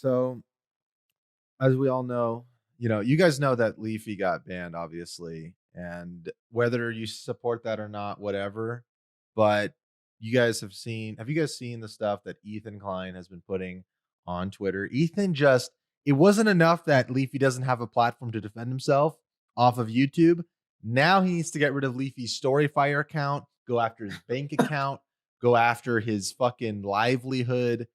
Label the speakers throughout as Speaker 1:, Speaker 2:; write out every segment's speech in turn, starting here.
Speaker 1: So, as we all know, you guys know that Leafy got banned, obviously, and whether you support that or not, whatever. But have you guys seen the stuff that Ethan Klein has been putting on Twitter? It wasn't enough that Leafy doesn't have a platform to defend himself off of YouTube. Now he needs to get rid of Leafy's Storyfire account, go after his bank account, go after his fucking livelihood.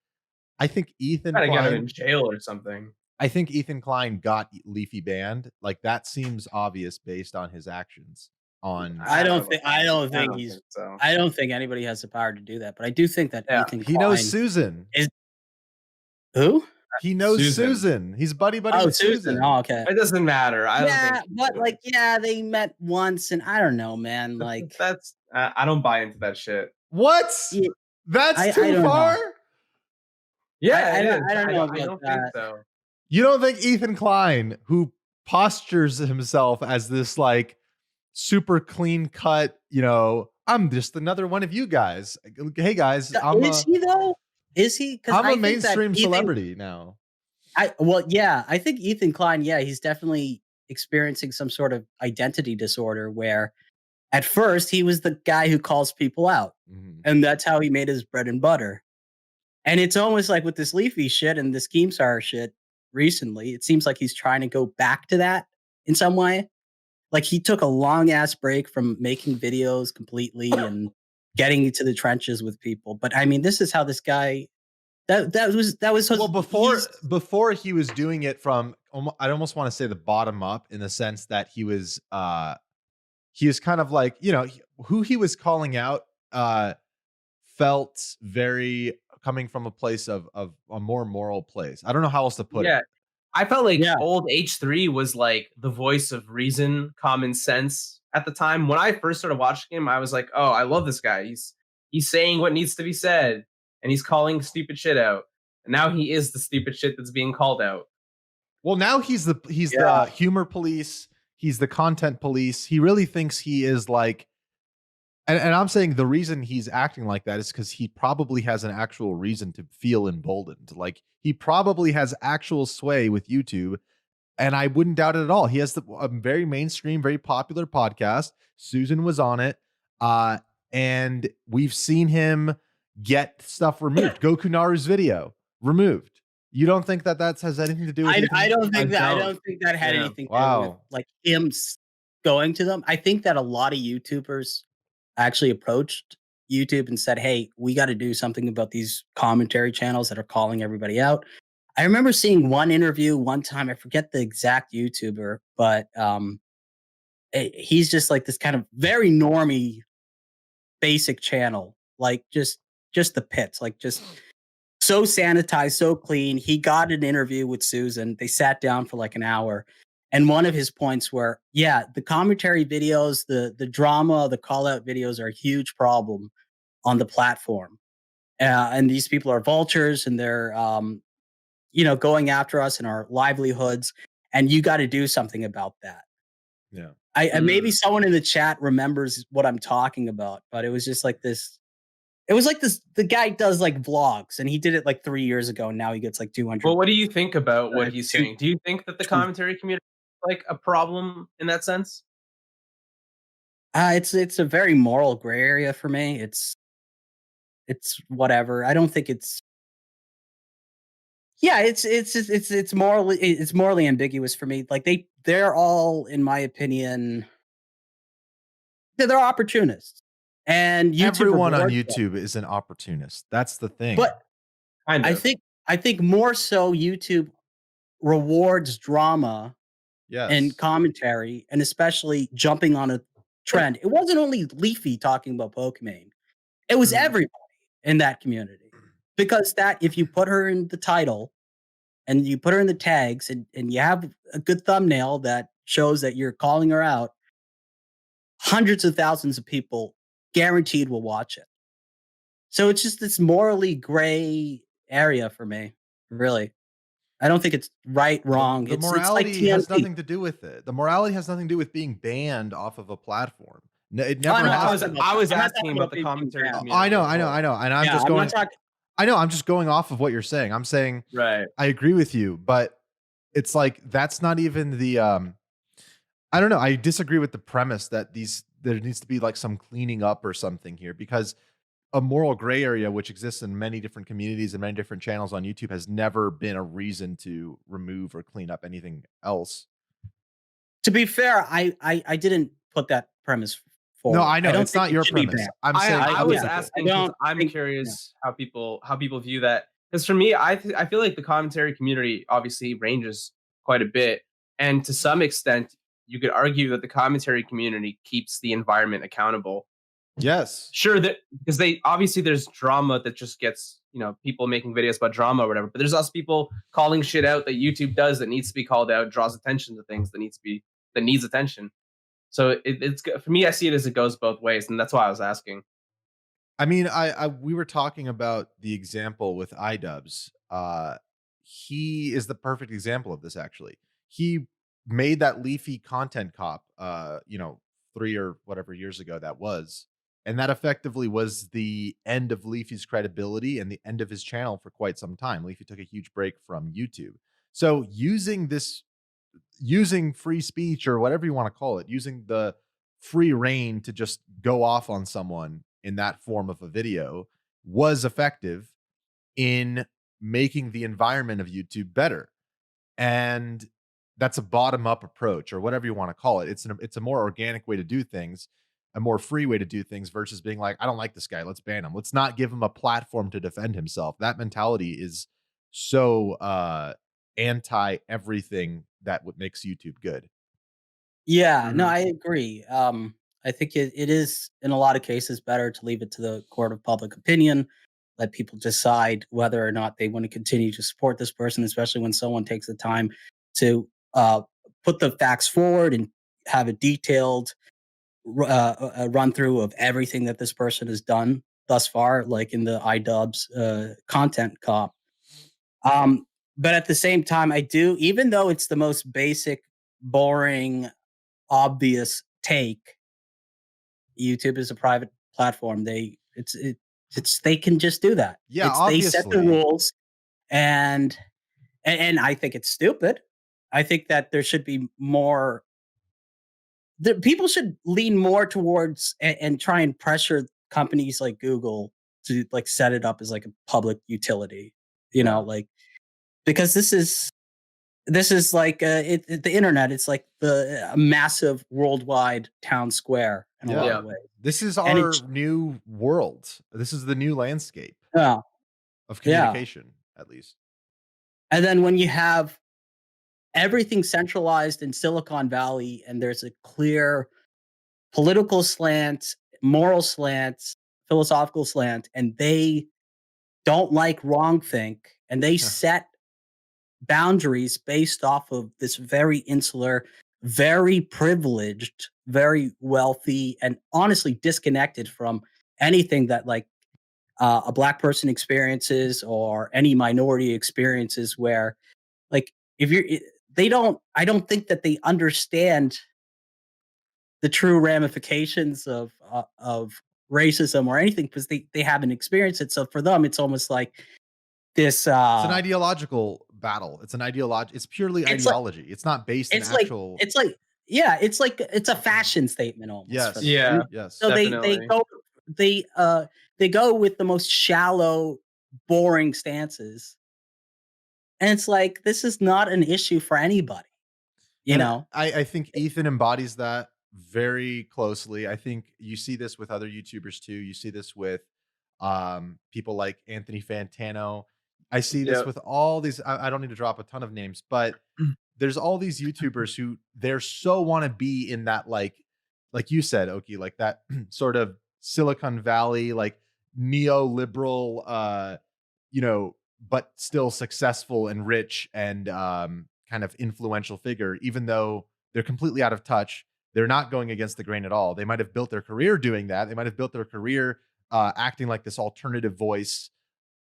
Speaker 1: I think Ethan
Speaker 2: Try to get him in
Speaker 1: Klein
Speaker 2: jail or something.
Speaker 1: I think Ethan Klein got Leafy banned. Like that seems obvious based on his actions on
Speaker 2: I don't know.
Speaker 3: I don't
Speaker 2: I
Speaker 3: think
Speaker 2: don't
Speaker 3: he's.
Speaker 2: think so.
Speaker 3: I don't think anybody has the power to do that. But I do think that
Speaker 2: Yeah.
Speaker 3: Ethan
Speaker 1: he knows
Speaker 3: Klein
Speaker 1: Susan.
Speaker 3: is who?
Speaker 1: He knows
Speaker 2: Susan.
Speaker 1: Susan. He's buddy
Speaker 3: Oh,
Speaker 1: with Susan.
Speaker 3: Oh, okay.
Speaker 2: It doesn't matter. I don't
Speaker 3: Yeah,
Speaker 2: think
Speaker 3: but like, yeah, they met once, and I don't know, man. Like,
Speaker 2: that's I don't buy into that shit.
Speaker 1: What?
Speaker 3: Yeah,
Speaker 1: That's
Speaker 3: I
Speaker 1: too
Speaker 3: don't
Speaker 1: far?
Speaker 3: know.
Speaker 2: Yeah,
Speaker 3: I
Speaker 2: it is.
Speaker 3: don't know
Speaker 2: I
Speaker 3: about
Speaker 2: don't think
Speaker 3: that.
Speaker 2: so.
Speaker 1: You don't think Ethan Klein, who postures himself as this like super clean cut, I'm just another one of you guys. Hey guys,
Speaker 3: Is he though? Is he? Because
Speaker 1: I'm a mainstream celebrity now.
Speaker 3: I think Ethan Klein, yeah, he's definitely experiencing some sort of identity disorder where at first he was the guy who calls people out, and that's how he made his bread and butter. And it's almost like with this Leafy shit and this Keemstar shit recently, it seems like he's trying to go back to that in some way. Like he took a long ass break from making videos completely and getting into the trenches with people. But I mean, this is how this guy that was
Speaker 1: well before he was doing it from I almost want to say the bottom up in the sense that he was kind of like, who he was calling out felt very coming from a place of a more moral place. I don't know how else to put it.
Speaker 2: I felt like old H3 was like the voice of reason, common sense at the time. When I first started watching him, I was like, oh, I love this guy. He's saying what needs to be said, and he's calling stupid shit out. And now he is the stupid shit that's being called out.
Speaker 1: Well, now he's the humor police. He's the content police. He really thinks he is like, and I'm saying the reason he's acting like that is because he probably has an actual reason to feel emboldened. Like he probably has actual sway with YouTube, and I wouldn't doubt it at all. He has a very mainstream, very popular podcast. Susan was on it, and we've seen him get stuff removed. Goku Naru's video removed. You don't think that has anything to do with it?
Speaker 3: I don't think that had anything to do with like him going to them. I think that a lot of YouTubers actually approached YouTube and said, hey, we got to do something about these commentary channels that are calling everybody out. I remember seeing one interview one time, I forget the exact YouTuber, but he's just like this kind of very normie basic channel, like just the pits, like just so sanitized, so clean. He got an interview with Susan. They sat down for like an hour. And one of his points were, yeah, the commentary videos, the drama, the call out videos are a huge problem on the platform. And these people are vultures and they're, going after us and our livelihoods. And you got to do something about that.
Speaker 1: Yeah.
Speaker 3: I maybe someone in the chat remembers what I'm talking about, but it was just like this. It was like this, the guy does like vlogs and he did it like 3 years ago and now he gets like 200.
Speaker 2: Well, what do you think about what he's saying? Do you think that the commentary community is like a problem in that sense?
Speaker 3: It's a very moral gray area for me. It's whatever. I don't think it's it's morally ambiguous for me. Like they're all, in my opinion, they're opportunists. And YouTube
Speaker 1: everyone on YouTube is an opportunist. That's the thing.
Speaker 3: But I think more so YouTube rewards drama and commentary, and especially jumping on a trend. It wasn't only Leafy talking about Pokemon. It was everybody in that community. Because if you put her in the title and you put her in the tags and you have a good thumbnail that shows that you're calling her out, hundreds of thousands of people guaranteed will watch it. So it's just this morally gray area for me, really. I don't think it's right, wrong.
Speaker 1: The morality has nothing to do with it. The morality has nothing to do with being banned off of a platform. It never has.
Speaker 2: I was asking about the commentary.
Speaker 1: I know. And I'm just going. I know, I'm just going off of what you're saying. I'm saying
Speaker 2: Right.
Speaker 1: I agree with you, but it's like that's not even the I don't know. I disagree with the premise that there needs to be like some cleaning up or something here, because a moral gray area which exists in many different communities and many different channels on YouTube has never been a reason to remove or clean up anything else.
Speaker 3: To be fair, I didn't put that premise
Speaker 1: No,
Speaker 3: forward.
Speaker 1: I
Speaker 3: I
Speaker 1: know
Speaker 3: don't
Speaker 1: it's
Speaker 3: think
Speaker 1: not
Speaker 3: it
Speaker 1: your
Speaker 3: should be
Speaker 1: premise.
Speaker 3: banned.
Speaker 1: I'm saying
Speaker 2: I
Speaker 1: other
Speaker 2: was
Speaker 1: people.
Speaker 2: asking because I'm curious how people view that. Because for me, I feel like the commentary community obviously ranges quite a bit, and to some extent, you could argue that the commentary community keeps the environment accountable.
Speaker 1: Yes.
Speaker 2: Sure, that because they obviously there's drama that just gets people making videos about drama or whatever, but there's also people calling shit out that YouTube does that needs to be called out, draws attention to things that needs attention. So it's for me. I see it as it goes both ways, and that's why I was asking.
Speaker 1: I mean, we were talking about the example with iDubbbz. He is the perfect example of this. Actually, he made that Leafy content cop, 3 or whatever years ago that was, and that effectively was the end of Leafy's credibility and the end of his channel for quite some time. Leafy took a huge break from YouTube. So using free speech or whatever you want to call it, using the free reign to just go off on someone in that form of a video was effective in making the environment of YouTube better. And that's a bottom up approach or whatever you want to call it. It's a more organic way to do things, a more free way to do things versus being like, I don't like this guy, let's ban him. Let's not give him a platform to defend himself. That mentality is so anti everything that what makes YouTube good.
Speaker 3: Yeah, no,
Speaker 2: Mhm.
Speaker 3: I agree. I think it is in a lot of cases better to leave it to the court of public opinion, let people decide whether or not they want to continue to support this person, especially when someone takes the time to put the facts forward and have a detailed run through of everything that this person has done thus far, like in the iDubbbz content cop. Um, but at the same time, I do, even though it's the most basic, boring, obvious take. YouTube is a private platform. It's they can just do that.
Speaker 1: Yeah,
Speaker 3: It's they set the
Speaker 1: obviously.
Speaker 3: rules, and and I think it's stupid. I think that there should be more. The people should lean more towards and try and pressure companies like Google to like set it up as like a public utility.
Speaker 1: Yeah.
Speaker 3: Like because this is like the internet. It's like the a massive worldwide town square in a lot
Speaker 1: Yeah.
Speaker 3: of ways,
Speaker 1: This is
Speaker 3: and
Speaker 1: our
Speaker 3: it's
Speaker 1: new world. This is the new landscape
Speaker 3: yeah,
Speaker 1: of
Speaker 3: yeah.
Speaker 1: communication, at least.
Speaker 3: And then when you have everything centralized in Silicon Valley, and there's a clear political slant, moral slant, philosophical slant, and they don't like wrongthink, and they set boundaries based off of this very insular, very privileged, very wealthy, and honestly disconnected from anything that like a black person experiences or any minority experiences. Where like if you're, they don't. I don't think that they understand the true ramifications of racism or anything because they haven't experienced it. So for them, it's almost like this.
Speaker 1: It's an ideological battle. It's purely
Speaker 3: It's like
Speaker 1: ideology. It's not based in
Speaker 3: It's like
Speaker 1: actual.
Speaker 3: it's like yeah, it's like it's a fashion statement almost for them.
Speaker 1: Yes.
Speaker 2: Yeah,
Speaker 3: And
Speaker 1: Yes.
Speaker 3: so they
Speaker 2: definitely.
Speaker 3: they go with the most shallow, boring stances. And it's like this is not an issue for anybody, you
Speaker 1: And
Speaker 3: know?
Speaker 1: I think Ethan embodies that very closely. I think you see this with other YouTubers too. You see this with people like Anthony Fantano. I see this
Speaker 2: Yeah.
Speaker 1: with all these. I don't need to drop a ton of names, but there's all these YouTubers who they're so want to be in that like you said, Oki, like that sort of Silicon Valley, like neoliberal, but still successful and rich and kind of influential figure, even though they're completely out of touch. They're not going against the grain at all. They might have built their career doing that. They might have built their career acting like this alternative voice.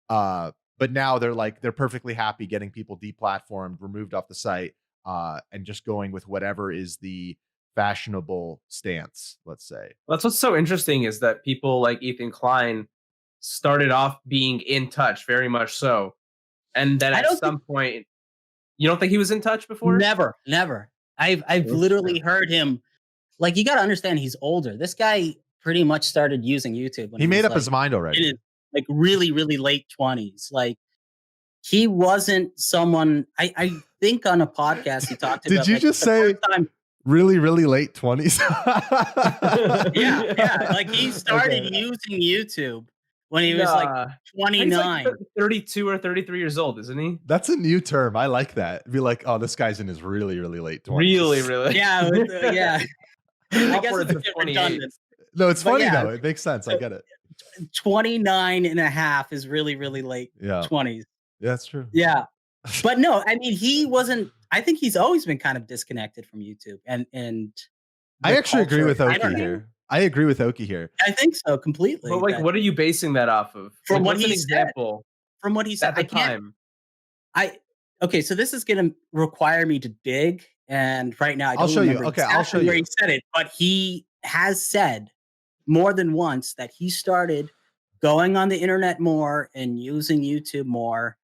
Speaker 1: But now they're perfectly happy getting people deplatformed, removed off the site, and just going with whatever is the fashionable stance, let's say.
Speaker 2: That's what's so interesting is that people like Ethan Klein started off being in touch, very much so. And then at some point, you don't think he was in touch before?
Speaker 3: Never. I've literally heard him. Like, you got to understand, he's older. This guy pretty much started using YouTube when
Speaker 1: he made up his mind already.
Speaker 3: In his, like, really, really late 20s. Like, he wasn't someone. I think on a podcast he talked about.
Speaker 1: Did you just say really, really late 20s?
Speaker 3: yeah. Like, he started using YouTube when he was like 29.
Speaker 2: He's like 32 or 33 years old, isn't he?
Speaker 1: That's a new term. I like that. Be like, oh, this guy's in his really, really late 20s.
Speaker 2: Really.
Speaker 3: Yeah, yeah. I guess it's a bit redundant.
Speaker 1: No, it's funny though. It makes sense. I get it.
Speaker 3: 29 and a half is really, really late 20s.
Speaker 1: Yeah, that's true.
Speaker 3: Yeah. But no, I mean, he wasn't. I think he's always been kind of disconnected from YouTube. And
Speaker 1: I actually agree with Oki here. I agree with Oki here.
Speaker 3: I think so completely.
Speaker 2: But like, what are you basing that off of?
Speaker 3: From
Speaker 2: like,
Speaker 3: what he
Speaker 2: said.
Speaker 3: From what he said
Speaker 2: at the time.
Speaker 3: Okay, so this is going to require me to dig, and right now
Speaker 1: I'll show you. Okay, I'll show you
Speaker 3: where he said it, but he has said more than once that he started going on the internet more and using YouTube more,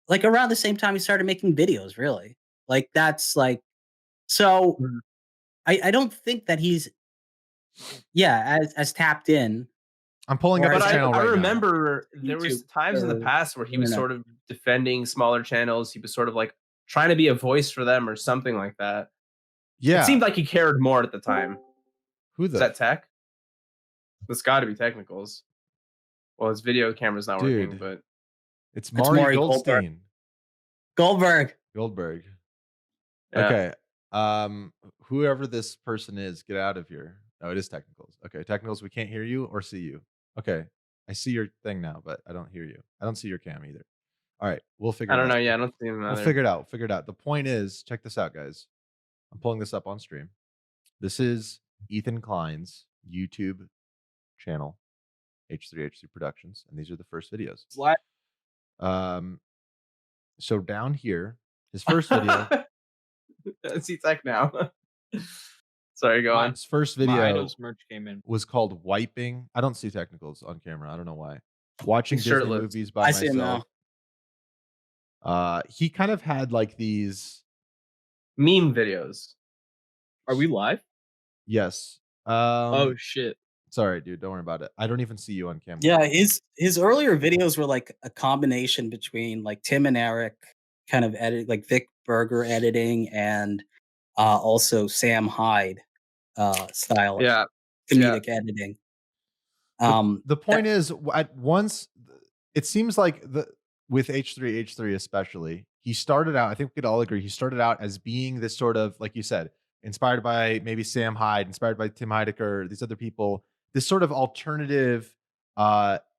Speaker 3: like around the same time he started making videos. Really, like that's like so. Mm-hmm. I don't think that he's as tapped in.
Speaker 1: I'm pulling up his channel right now.
Speaker 2: I remember there was times in the past where he was sort of defending smaller channels. He was sort of like trying to be a voice for them or something like that.
Speaker 1: Yeah.
Speaker 2: It seemed like he cared more at the time. Is that Tech? It's got to be Technicals. Well, his video camera's not working, but
Speaker 1: it's Maury Goldstein.
Speaker 3: Goldberg.
Speaker 1: Yeah. Okay. Whoever this person is, get out of here. Oh, it is Technicals. Okay, Technicals, we can't hear you or see you. Okay, I see your thing now, but I don't hear you. I don't see your cam either. All right, we'll figure it out.
Speaker 2: I don't know. Yeah, I don't see him either.
Speaker 1: We'll figure it out. The point is, check this out, guys. I'm pulling this up on stream. This is Ethan Klein's YouTube channel, H3H3 Productions, and these are the first videos. So down here, his first video.
Speaker 2: I see Tech now. Sorry, go on.
Speaker 1: His first video
Speaker 4: merch came in.
Speaker 1: was called Wiping. I don't see Technicals on camera. I don't know why. Watching Disney movies by myself.
Speaker 3: See him
Speaker 1: now. He kind of had like these
Speaker 2: meme videos.
Speaker 4: Are we live?
Speaker 1: Yes.
Speaker 4: Oh shit.
Speaker 1: Sorry, dude. Don't worry about it. I don't even see you on camera.
Speaker 3: Yeah, his earlier videos were like a combination between like Tim and Eric kind of edit, like Vic Berger editing, and also Sam Hyde style comedic editing.
Speaker 1: The point is, at once, it seems like with H3H3 especially, he started out, I think we could all agree, he started out as being this sort of, like you said, inspired by maybe Sam Hyde, inspired by Tim Heidecker, these other people, this sort of alternative,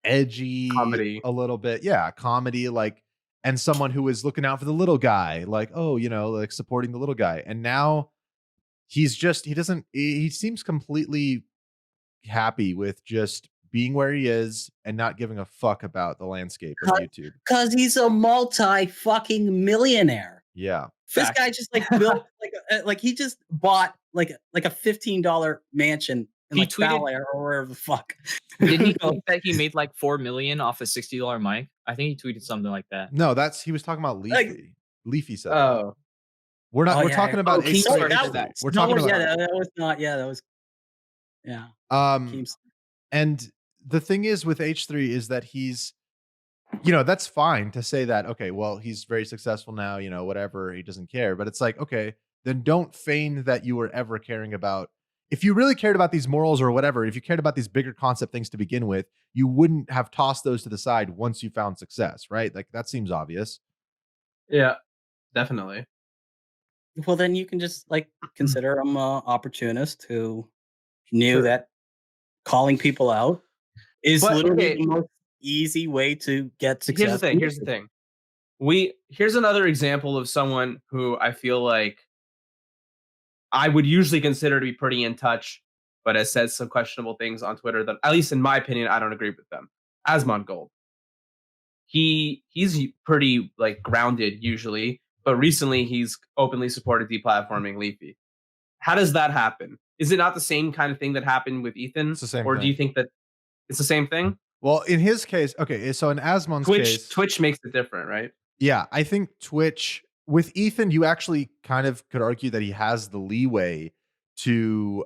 Speaker 1: edgy
Speaker 2: comedy,
Speaker 1: a little bit, comedy, like, and someone who is looking out for the little guy, like, oh, like supporting the little guy. And now he seems completely happy with just being where he is and not giving a fuck about the landscape of YouTube.
Speaker 3: Because he's a multi-fucking millionaire.
Speaker 1: Yeah.
Speaker 3: This guy just like built like he just bought like a $15 mansion in like Bel Air or wherever the fuck.
Speaker 4: Didn't he think that he made like $4 million off a $60 mic? I think he tweeted something like that.
Speaker 1: No, he was talking about Leafy.
Speaker 3: Like,
Speaker 1: Leafy said.
Speaker 2: Oh.
Speaker 1: We're talking about
Speaker 3: that.
Speaker 1: We're talking about
Speaker 3: that was not. Yeah, that was. Yeah.
Speaker 1: And the thing is with H3 is that he's, that's fine to say that. Okay, well, he's very successful now. Whatever, he doesn't care. But it's like, okay, then don't feign that you were ever caring about. If you really cared about these morals or whatever, if you cared about these bigger concept things to begin with, you wouldn't have tossed those to the side once you found success, right? Like that seems obvious.
Speaker 2: Yeah, definitely.
Speaker 3: Well, then you can just like consider him an opportunist who knew that calling people out is literally the most easy way to get success.
Speaker 2: Here's the thing. Here's another example of someone who I feel like I would usually consider to be pretty in touch, but has said some questionable things on Twitter that, at least in my opinion, I don't agree with them. Asmon Gold. He's pretty like grounded usually, but recently he's openly supported deplatforming Leafy. How does that happen? Is it not the same kind of thing that happened with Ethan?
Speaker 1: It's the same
Speaker 2: or
Speaker 1: thing.
Speaker 2: Do you think that it's the same thing?
Speaker 1: Well, in his case, okay, so in Asmon's case,
Speaker 2: Twitch makes it different, right?
Speaker 1: Yeah, I think Twitch with Ethan, you actually kind of could argue that he has the leeway to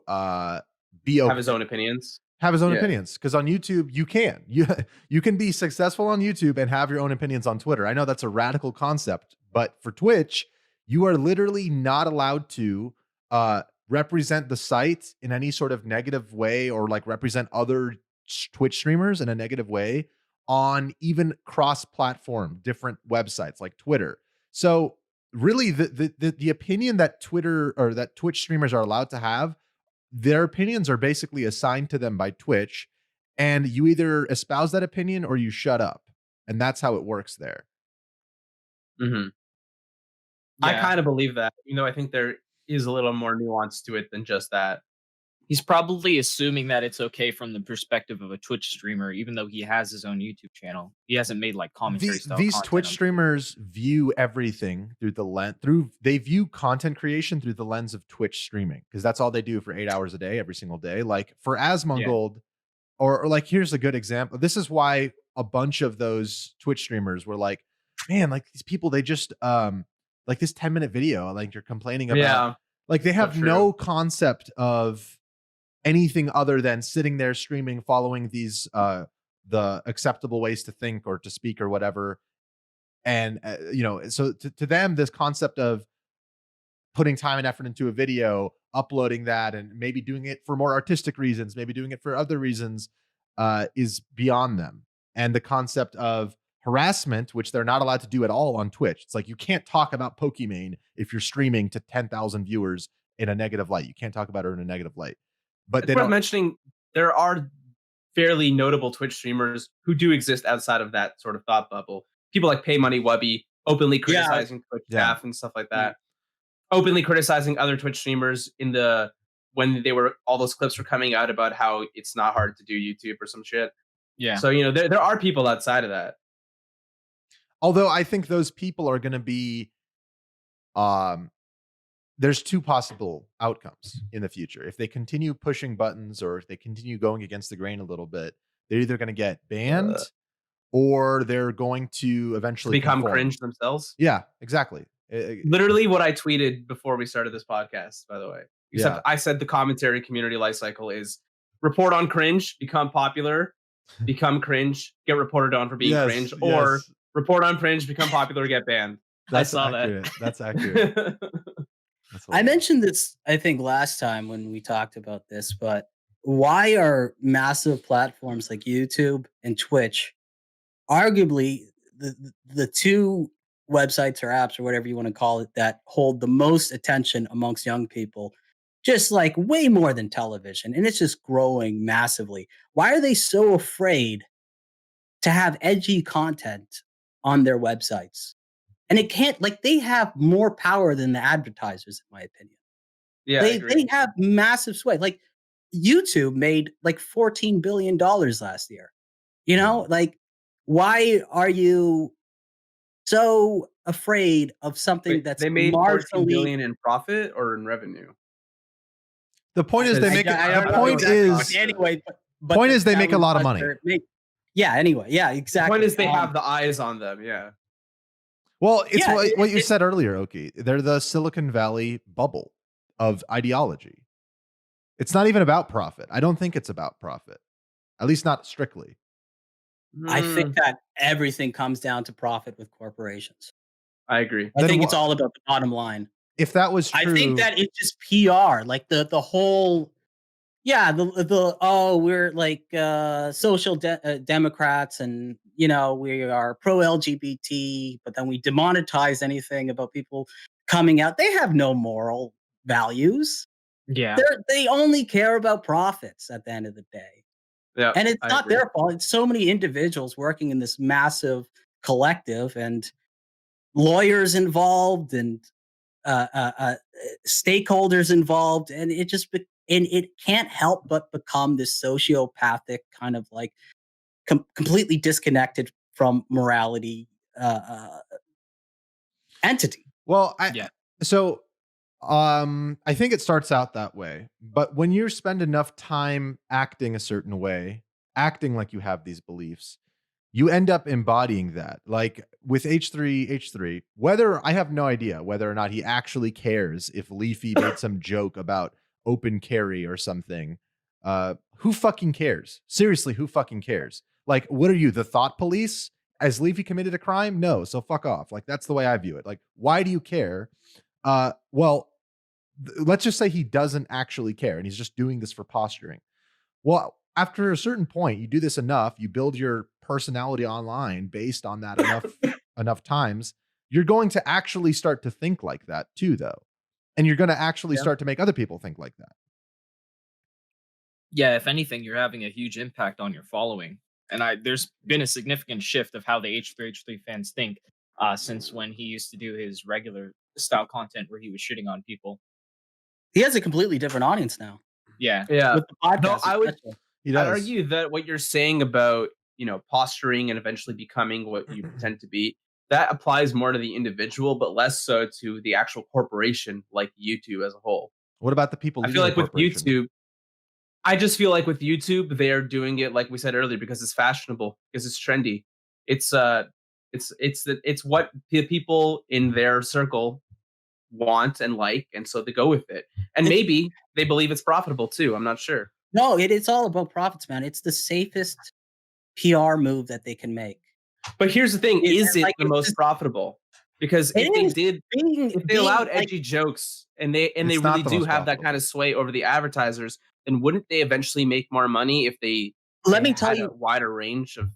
Speaker 1: be okay,
Speaker 2: have his own opinions.
Speaker 1: Have his own opinions, because on YouTube you can be successful on YouTube and have your own opinions on Twitter. I know that's a radical concept, but for Twitch, you are literally not allowed to represent the site in any sort of negative way, or like represent other Twitch streamers in a negative way on even cross-platform different websites like Twitter. So really the opinion that Twitter or that Twitch streamers are allowed to have, their opinions are basically assigned to them by Twitch, and you either espouse that opinion or you shut up. And that's how it works there.
Speaker 2: Mm-hmm. Yeah. I kind of believe that, I think there is a little more nuance to it than just that.
Speaker 4: He's probably assuming that it's okay from the perspective of a Twitch streamer, even though he has his own YouTube channel. He hasn't made like commentary style.
Speaker 1: These Twitch streamers view everything through the lens they view content creation through the lens of Twitch streaming, because that's all they do for 8 hours a day, every single day. Like for Asmongold, or like here's a good example. This is why a bunch of those Twitch streamers were like, man, like these people, they just like this 10-minute video, like you're complaining about, like they have no concept of anything other than sitting there streaming, following these the acceptable ways to think or to speak or whatever. And so to them, this concept of putting time and effort into a video, uploading that, and maybe doing it for more artistic reasons, maybe doing it for other reasons, is beyond them. And the concept of harassment, which they're not allowed to do at all on Twitch. It's like you can't talk about Pokimane if you're streaming to 10,000 viewers in a negative light. You can't talk about her in a negative light. But
Speaker 2: it's worth mentioning there are fairly notable Twitch streamers who do exist outside of that sort of thought bubble. People like Pay Money Wubby, openly criticizing Twitch staff and stuff like that. Openly criticizing other Twitch streamers when all those clips were coming out about how it's not hard to do YouTube or some shit. Yeah. So, there are people outside of that.
Speaker 1: Although I think those people are going to be there's two possible outcomes in the future. If they continue pushing buttons, or if they continue going against the grain a little bit, they're either going to get banned or they're going to eventually
Speaker 2: become cringe themselves.
Speaker 1: Yeah, exactly.
Speaker 2: Literally what I tweeted before we started this podcast, by the way. Except I said the commentary community life cycle is report on cringe, become popular, become cringe, get reported on for being cringe, or report on cringe, become popular, get banned.
Speaker 1: I saw that. That's accurate.
Speaker 3: I mentioned this, I think, last time when we talked about this, but why are massive platforms like YouTube and Twitch arguably the two websites or apps or whatever you want to call it that hold the most attention amongst young people, just like way more than television, and it's just growing massively? Why are they so afraid to have edgy content on their websites? And it can't, like, they have more power than the advertisers, in my opinion. Yeah, they have massive sway. Like YouTube made like $14 billion last year. Like, why are you so afraid of something that's
Speaker 2: they made $14 billion in profit or in revenue?
Speaker 1: The point is they make they make a lot of money.
Speaker 3: Anyway, exactly.
Speaker 2: The point is they have the eyes on them. Yeah.
Speaker 1: Well, it's what you said earlier, Oki. They're the Silicon Valley bubble of ideology. It's not even about profit. I don't think it's about profit, at least not strictly.
Speaker 3: I think that everything comes down to profit with corporations.
Speaker 2: I agree.
Speaker 3: I think it's all about the bottom line.
Speaker 1: If that was true,
Speaker 3: I think that it's just PR, like the whole. Yeah, we're like social democrats, and we are pro LGBT, but then we demonetize anything about people coming out. They have no moral values.
Speaker 4: Yeah,
Speaker 3: they only care about profits at the end of the day. Yeah, and it's not their fault. It's so many individuals working in this massive collective, and lawyers involved, and stakeholders involved, and it can't help but become this sociopathic kind of like completely disconnected from morality entity.
Speaker 1: Well, I think it starts out that way, but when you spend enough time acting a certain way acting like you have these beliefs, you end up embodying that. Like with H3, whether I have no idea whether or not he actually cares if Leafy made some joke about open carry or something. Who fucking cares? Seriously, who fucking cares? Like, what are you, the thought police? Has Leafy committed a crime? No, so fuck off. Like, that's the way I view it. Like, why do you care? Well, let's just say he doesn't actually care and he's just doing this for posturing. Well, after a certain point, you do this enough, you build your personality online based on that enough times, you're going to actually start to think like that too, though. And you're going to actually start to make other people think like that.
Speaker 4: Yeah, if anything, you're having a huge impact on your following. And there's been a significant shift of how the H3 fans think since when he used to do his regular style content where he was shitting on people.
Speaker 3: He has a completely different audience now.
Speaker 4: Yeah.
Speaker 3: With the podcast,
Speaker 2: I'd argue that what you're saying about, posturing and eventually becoming what you pretend to be, that applies more to the individual, but less so to the actual corporation like YouTube as a whole.
Speaker 1: What about the people?
Speaker 2: I feel like with YouTube, I just feel like with YouTube, they are doing it like we said earlier because it's fashionable, because it's trendy. It's what the people in their circle want and like, and so they go with it. And maybe they believe it's profitable too. I'm not sure.
Speaker 3: No, it's all about profits, man. It's the safest PR move that they can make.
Speaker 2: But here's the thing: is it the most profitable? Because if they allowed edgy jokes and they really do have that kind of sway over the advertisers, then wouldn't they eventually make more money if they had a wider range of?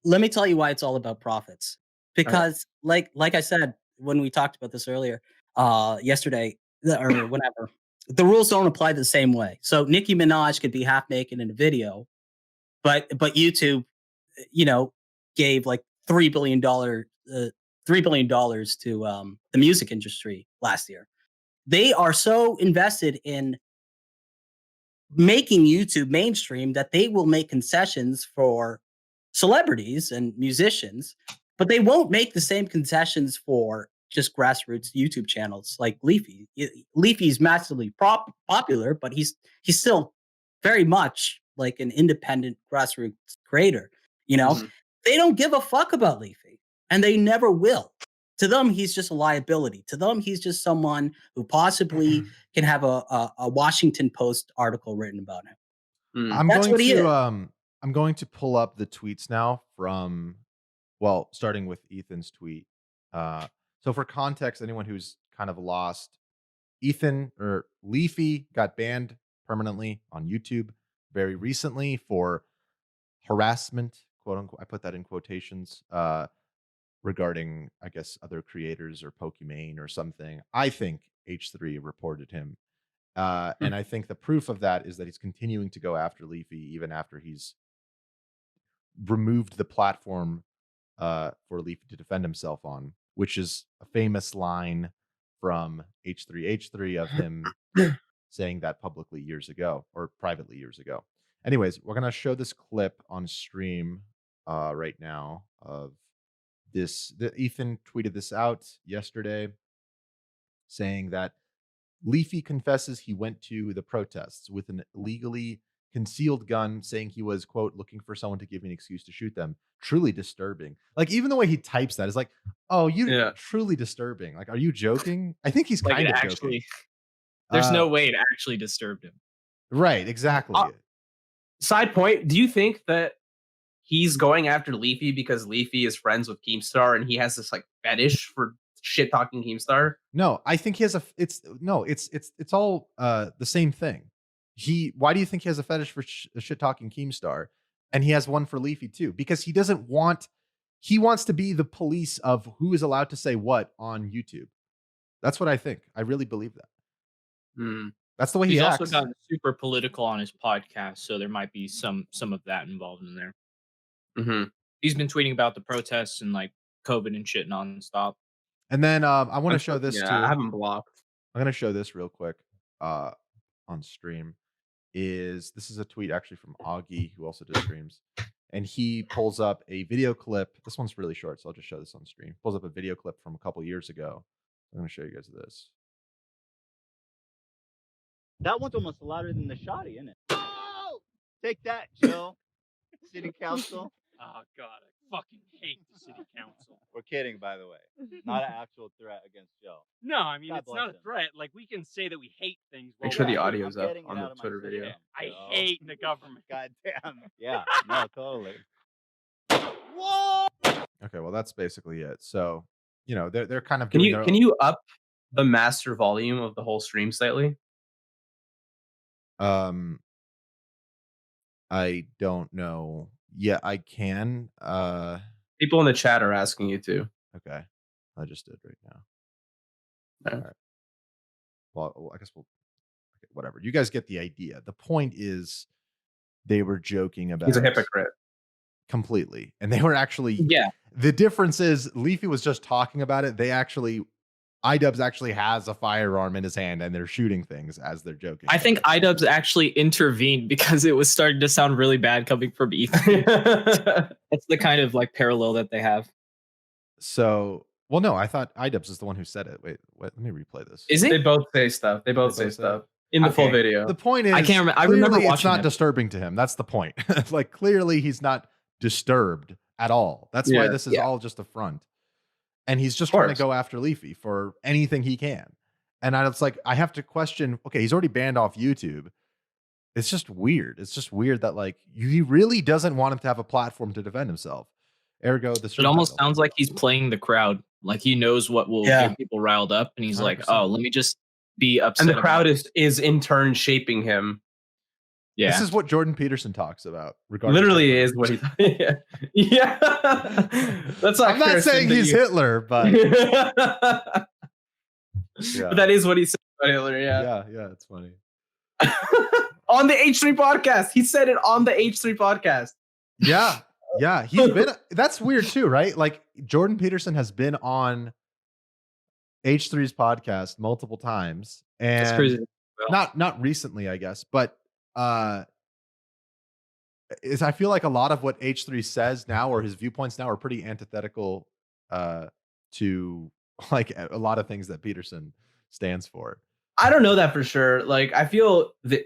Speaker 3: Let me tell you why it's all about profits. Because like I said when we talked about this earlier, yesterday or whenever, the rules don't apply the same way. So Nicki Minaj could be half naked in a video, but YouTube, gave like $3 billion to the music industry last year. They are so invested in making YouTube mainstream that they will make concessions for celebrities and musicians, but they won't make the same concessions for just grassroots YouTube channels like Leafy. Leafy's massively popular, but he's still very much like an independent grassroots creator. They don't give a fuck about Leafy, and they never will. To them, he's just a liability. To them, he's just someone who possibly can have a Washington Post article written about him.
Speaker 1: I'm going to pull up the tweets now from, starting with Ethan's tweet. So for context, anyone who's kind of lost, Leafy got banned permanently on YouTube very recently for harassment, quote unquote. I put that in quotations, regarding, I guess, other creators or Pokimane or something. I think H3 reported him. And I think the proof of that is that he's continuing to go after Leafy even after he's removed the platform for Leafy to defend himself on, which is a famous line from H3 of him saying that publicly years ago or privately years ago. Anyways, we're going to show this clip on stream right now of this. Ethan tweeted this out yesterday saying that Leafy confesses he went to the protests with an illegally concealed gun, saying he was, quote, looking for someone to give me an excuse to shoot them. Truly disturbing. Like, even the way he types that is like, truly disturbing. Like, are you joking? I think he's kind of joking.
Speaker 4: There's no way it actually disturbed him.
Speaker 1: Right, exactly.
Speaker 2: Side point, do you think that he's going after Leafy because Leafy is friends with Keemstar and he has this like fetish for shit talking Keemstar?
Speaker 1: No, I think he has it's all the same thing. Why do you think he has a fetish for shit talking Keemstar? And he has one for Leafy too, because he wants to be the police of who is allowed to say what on YouTube. That's what I think. I really believe that. That's the way he acts.
Speaker 4: He's also gotten super political on his podcast, so there might be some of that involved in there. He's been tweeting about the protests and like COVID and shit nonstop.
Speaker 1: And then I want to show this too.
Speaker 2: I haven't blocked.
Speaker 1: I'm going to show this real quick on stream. This is a tweet actually from Augie, who also does streams. And he pulls up a video clip. This one's really short, so I'll just show this on stream. Pulls up a video clip from a couple years ago. I'm going to show you guys this.
Speaker 5: That one's almost louder than the shotty, isn't it? Oh! Take that, Joe. city council.
Speaker 6: Oh God, I fucking hate the city council.
Speaker 5: We're kidding, by the way. Not an actual threat against Joe.
Speaker 6: No, I mean,
Speaker 5: God
Speaker 6: it's not a
Speaker 5: bless him.
Speaker 6: threat. Like, we can say that we hate things.
Speaker 2: Make
Speaker 6: while
Speaker 2: sure
Speaker 6: we're
Speaker 2: the
Speaker 6: doing it.
Speaker 2: audio's
Speaker 5: I'm
Speaker 2: up
Speaker 5: getting it
Speaker 2: on
Speaker 5: out
Speaker 2: the
Speaker 5: of my
Speaker 2: Twitter video.
Speaker 5: system,
Speaker 6: I
Speaker 5: Joe.
Speaker 6: hate the government.
Speaker 5: God damn. Yeah, no, totally. Whoa!
Speaker 1: Okay, well that's basically it. So, they're kind of
Speaker 2: Can
Speaker 1: doing
Speaker 2: you
Speaker 1: their
Speaker 2: can you up the master volume of the whole stream slightly?
Speaker 1: I don't know. Yeah, I can.
Speaker 2: People in the chat are asking you to.
Speaker 1: Okay. I just did right now.
Speaker 2: Yeah.
Speaker 1: All right. Well, I guess whatever. You guys get the idea. The point is they were joking about
Speaker 2: He's a hypocrite.
Speaker 1: Completely. And they were actually
Speaker 2: Yeah.
Speaker 1: The difference is Leafy was just talking about it. iDubbbz actually has a firearm in his hand and they're shooting things as they're joking.
Speaker 4: I think iDubbbz actually intervened because it was starting to sound really bad coming from Ethan. That's the kind of like parallel that they have.
Speaker 1: So, well, no, I thought iDubbbz is the one who said it. Wait, let me replay this.
Speaker 4: Is
Speaker 2: They
Speaker 4: it?
Speaker 2: both say stuff. They both say stuff in the full
Speaker 1: Okay.
Speaker 2: video.
Speaker 1: The point is,
Speaker 4: I can't remember. I
Speaker 1: clearly
Speaker 4: remember
Speaker 1: it's
Speaker 4: watching
Speaker 1: not
Speaker 4: it.
Speaker 1: disturbing to him. That's the point. Like, clearly he's not disturbed at all. That's why this is all just a front. And he's just trying to go after Leafy for anything he can. And it's like, I have to question, okay, he's already banned off YouTube. It's just weird. It's just weird that like he really doesn't want him to have a platform to defend himself. Ergo,
Speaker 4: It almost sounds like he's playing the crowd. Like he knows what will get people riled up. And he's
Speaker 1: 100%.
Speaker 4: like, oh, let me just be upset.
Speaker 2: And the crowd is in turn shaping him.
Speaker 4: Yeah.
Speaker 1: This is what Jordan Peterson talks about. Regarding
Speaker 2: Literally
Speaker 1: Hitler.
Speaker 2: is what he yeah. That's not
Speaker 1: I'm not saying he's Hitler, but
Speaker 2: but that is what he said about Hitler,
Speaker 1: yeah, it's funny.
Speaker 2: On the H3 podcast. He said it on the H3 podcast.
Speaker 1: Yeah, he's been that's weird too, right? Like Jordan Peterson has been on H3's podcast multiple times. And
Speaker 4: That's crazy.
Speaker 1: Not recently, I guess, but I feel like a lot of what H3 says now or his viewpoints now are pretty antithetical to like a lot of things that Peterson stands for.
Speaker 2: I don't know that for sure. Like I feel that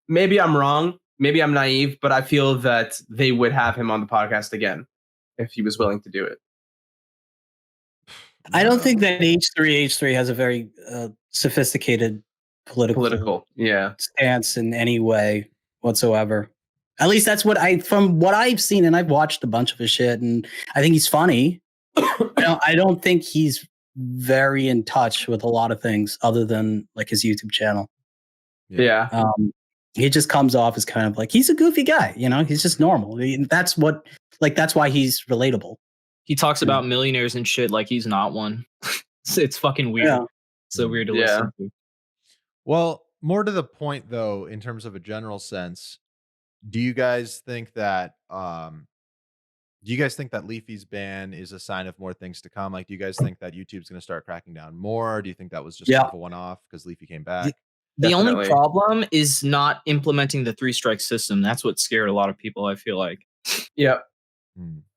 Speaker 2: maybe I'm wrong, maybe I'm naive, but I feel that they would have him on the podcast again if he was willing to do it.
Speaker 3: I don't think that H3 has a very sophisticated political stance in any way whatsoever. At least that's from what I've seen, and I've watched a bunch of his shit, and I think he's funny. I don't think he's very in touch with a lot of things other than like his YouTube channel.
Speaker 2: Yeah.
Speaker 3: He just comes off as kind of like he's a goofy guy, he's just normal. That's why he's relatable.
Speaker 4: He talks about millionaires and shit like he's not one. It's fucking weird.
Speaker 3: Yeah.
Speaker 4: So weird to listen to.
Speaker 1: Well, more to the point though, in terms of a general sense, do you guys think that Leafy's ban is a sign of more things to come? Like, do you guys think that YouTube's going to start cracking down more? Do you think that was just kind of a one-off because Leafy came back?
Speaker 4: The only problem is not implementing the 3-strike system. That's what scared a lot of people, I feel like.
Speaker 2: Yeah.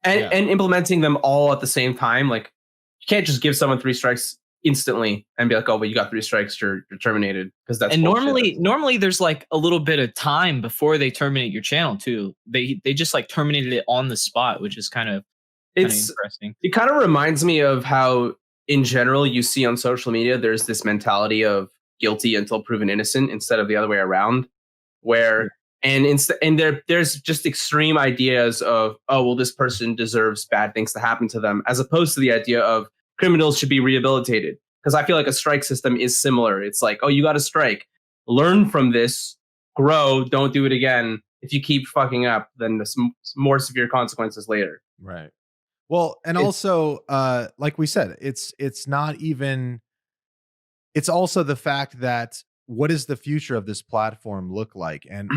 Speaker 2: And implementing them all at the same time. Like, you can't just give someone 3 strikes instantly and be like, oh, but you got 3 strikes, you're terminated. Because that's
Speaker 4: and
Speaker 2: bullshit.
Speaker 4: normally there's like a little bit of time before they terminate your channel too. They just like terminated it on the spot, which is kind of interesting.
Speaker 2: It kind of reminds me of how in general you see on social media there's this mentality of guilty until proven innocent instead of the other way around, where there's just extreme ideas of, oh well, this person deserves bad things to happen to them, as opposed to the idea of criminals should be rehabilitated. Because I feel like a strike system is similar. It's like, oh, you got a strike, learn from this, grow, don't do it again. If you keep fucking up, then there's more severe consequences later.
Speaker 1: Right. Well, and also, like we said, it's not even. It's also the fact that what does the future of this platform look like? And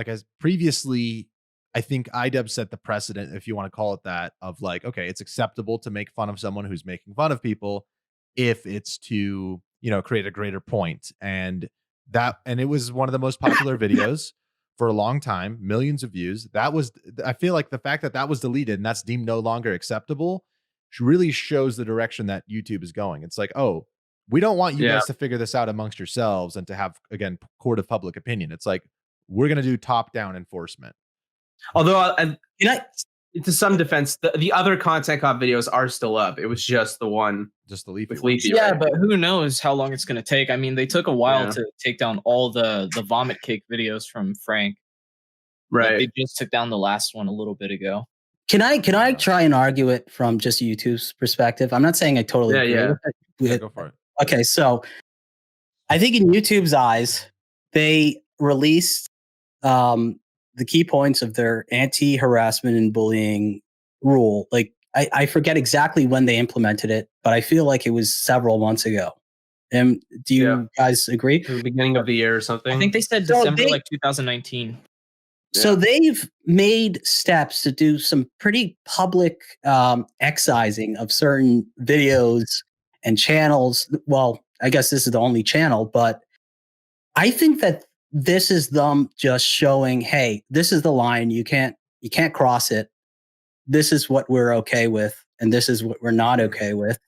Speaker 1: as previously, I think iDubbbz set the precedent, if you want to call it that, of like, okay, it's acceptable to make fun of someone who's making fun of people if it's to, create a greater point. And it was one of the most popular videos for a long time, millions of views. I feel like the fact that was deleted and that's deemed no longer acceptable really shows the direction that YouTube is going. It's like, oh, we don't want you guys to figure this out amongst yourselves and to have, again, court of public opinion. It's like, we're going to do top-down enforcement.
Speaker 2: Although, to some defense, the other content cop videos are still up. It was just the one,
Speaker 1: just the Leafy.
Speaker 2: With Leafy,
Speaker 4: yeah,
Speaker 2: right?
Speaker 4: but who knows how long it's going to take? I mean, they took a while to take down all the vomit cake videos from Frank.
Speaker 2: Right.
Speaker 4: Like, they just took down the last one a little bit ago.
Speaker 3: Can I try and argue it from just YouTube's perspective? I'm not saying I totally agree with it.
Speaker 1: Yeah, go for it.
Speaker 3: Okay, so I think in YouTube's eyes, they released the key points of their anti-harassment and bullying rule. Like I forget exactly when they implemented it, but I feel like it was several months ago. And do you guys agree?
Speaker 2: The beginning of the year or something?
Speaker 4: I think they said December 2019.
Speaker 3: So they've made steps to do some pretty public excising of certain videos and channels. Well, I guess this is the only channel, but I think that this is them just showing, hey, this is the line. You can't cross it. This is what we're okay with, and this is what we're not okay with.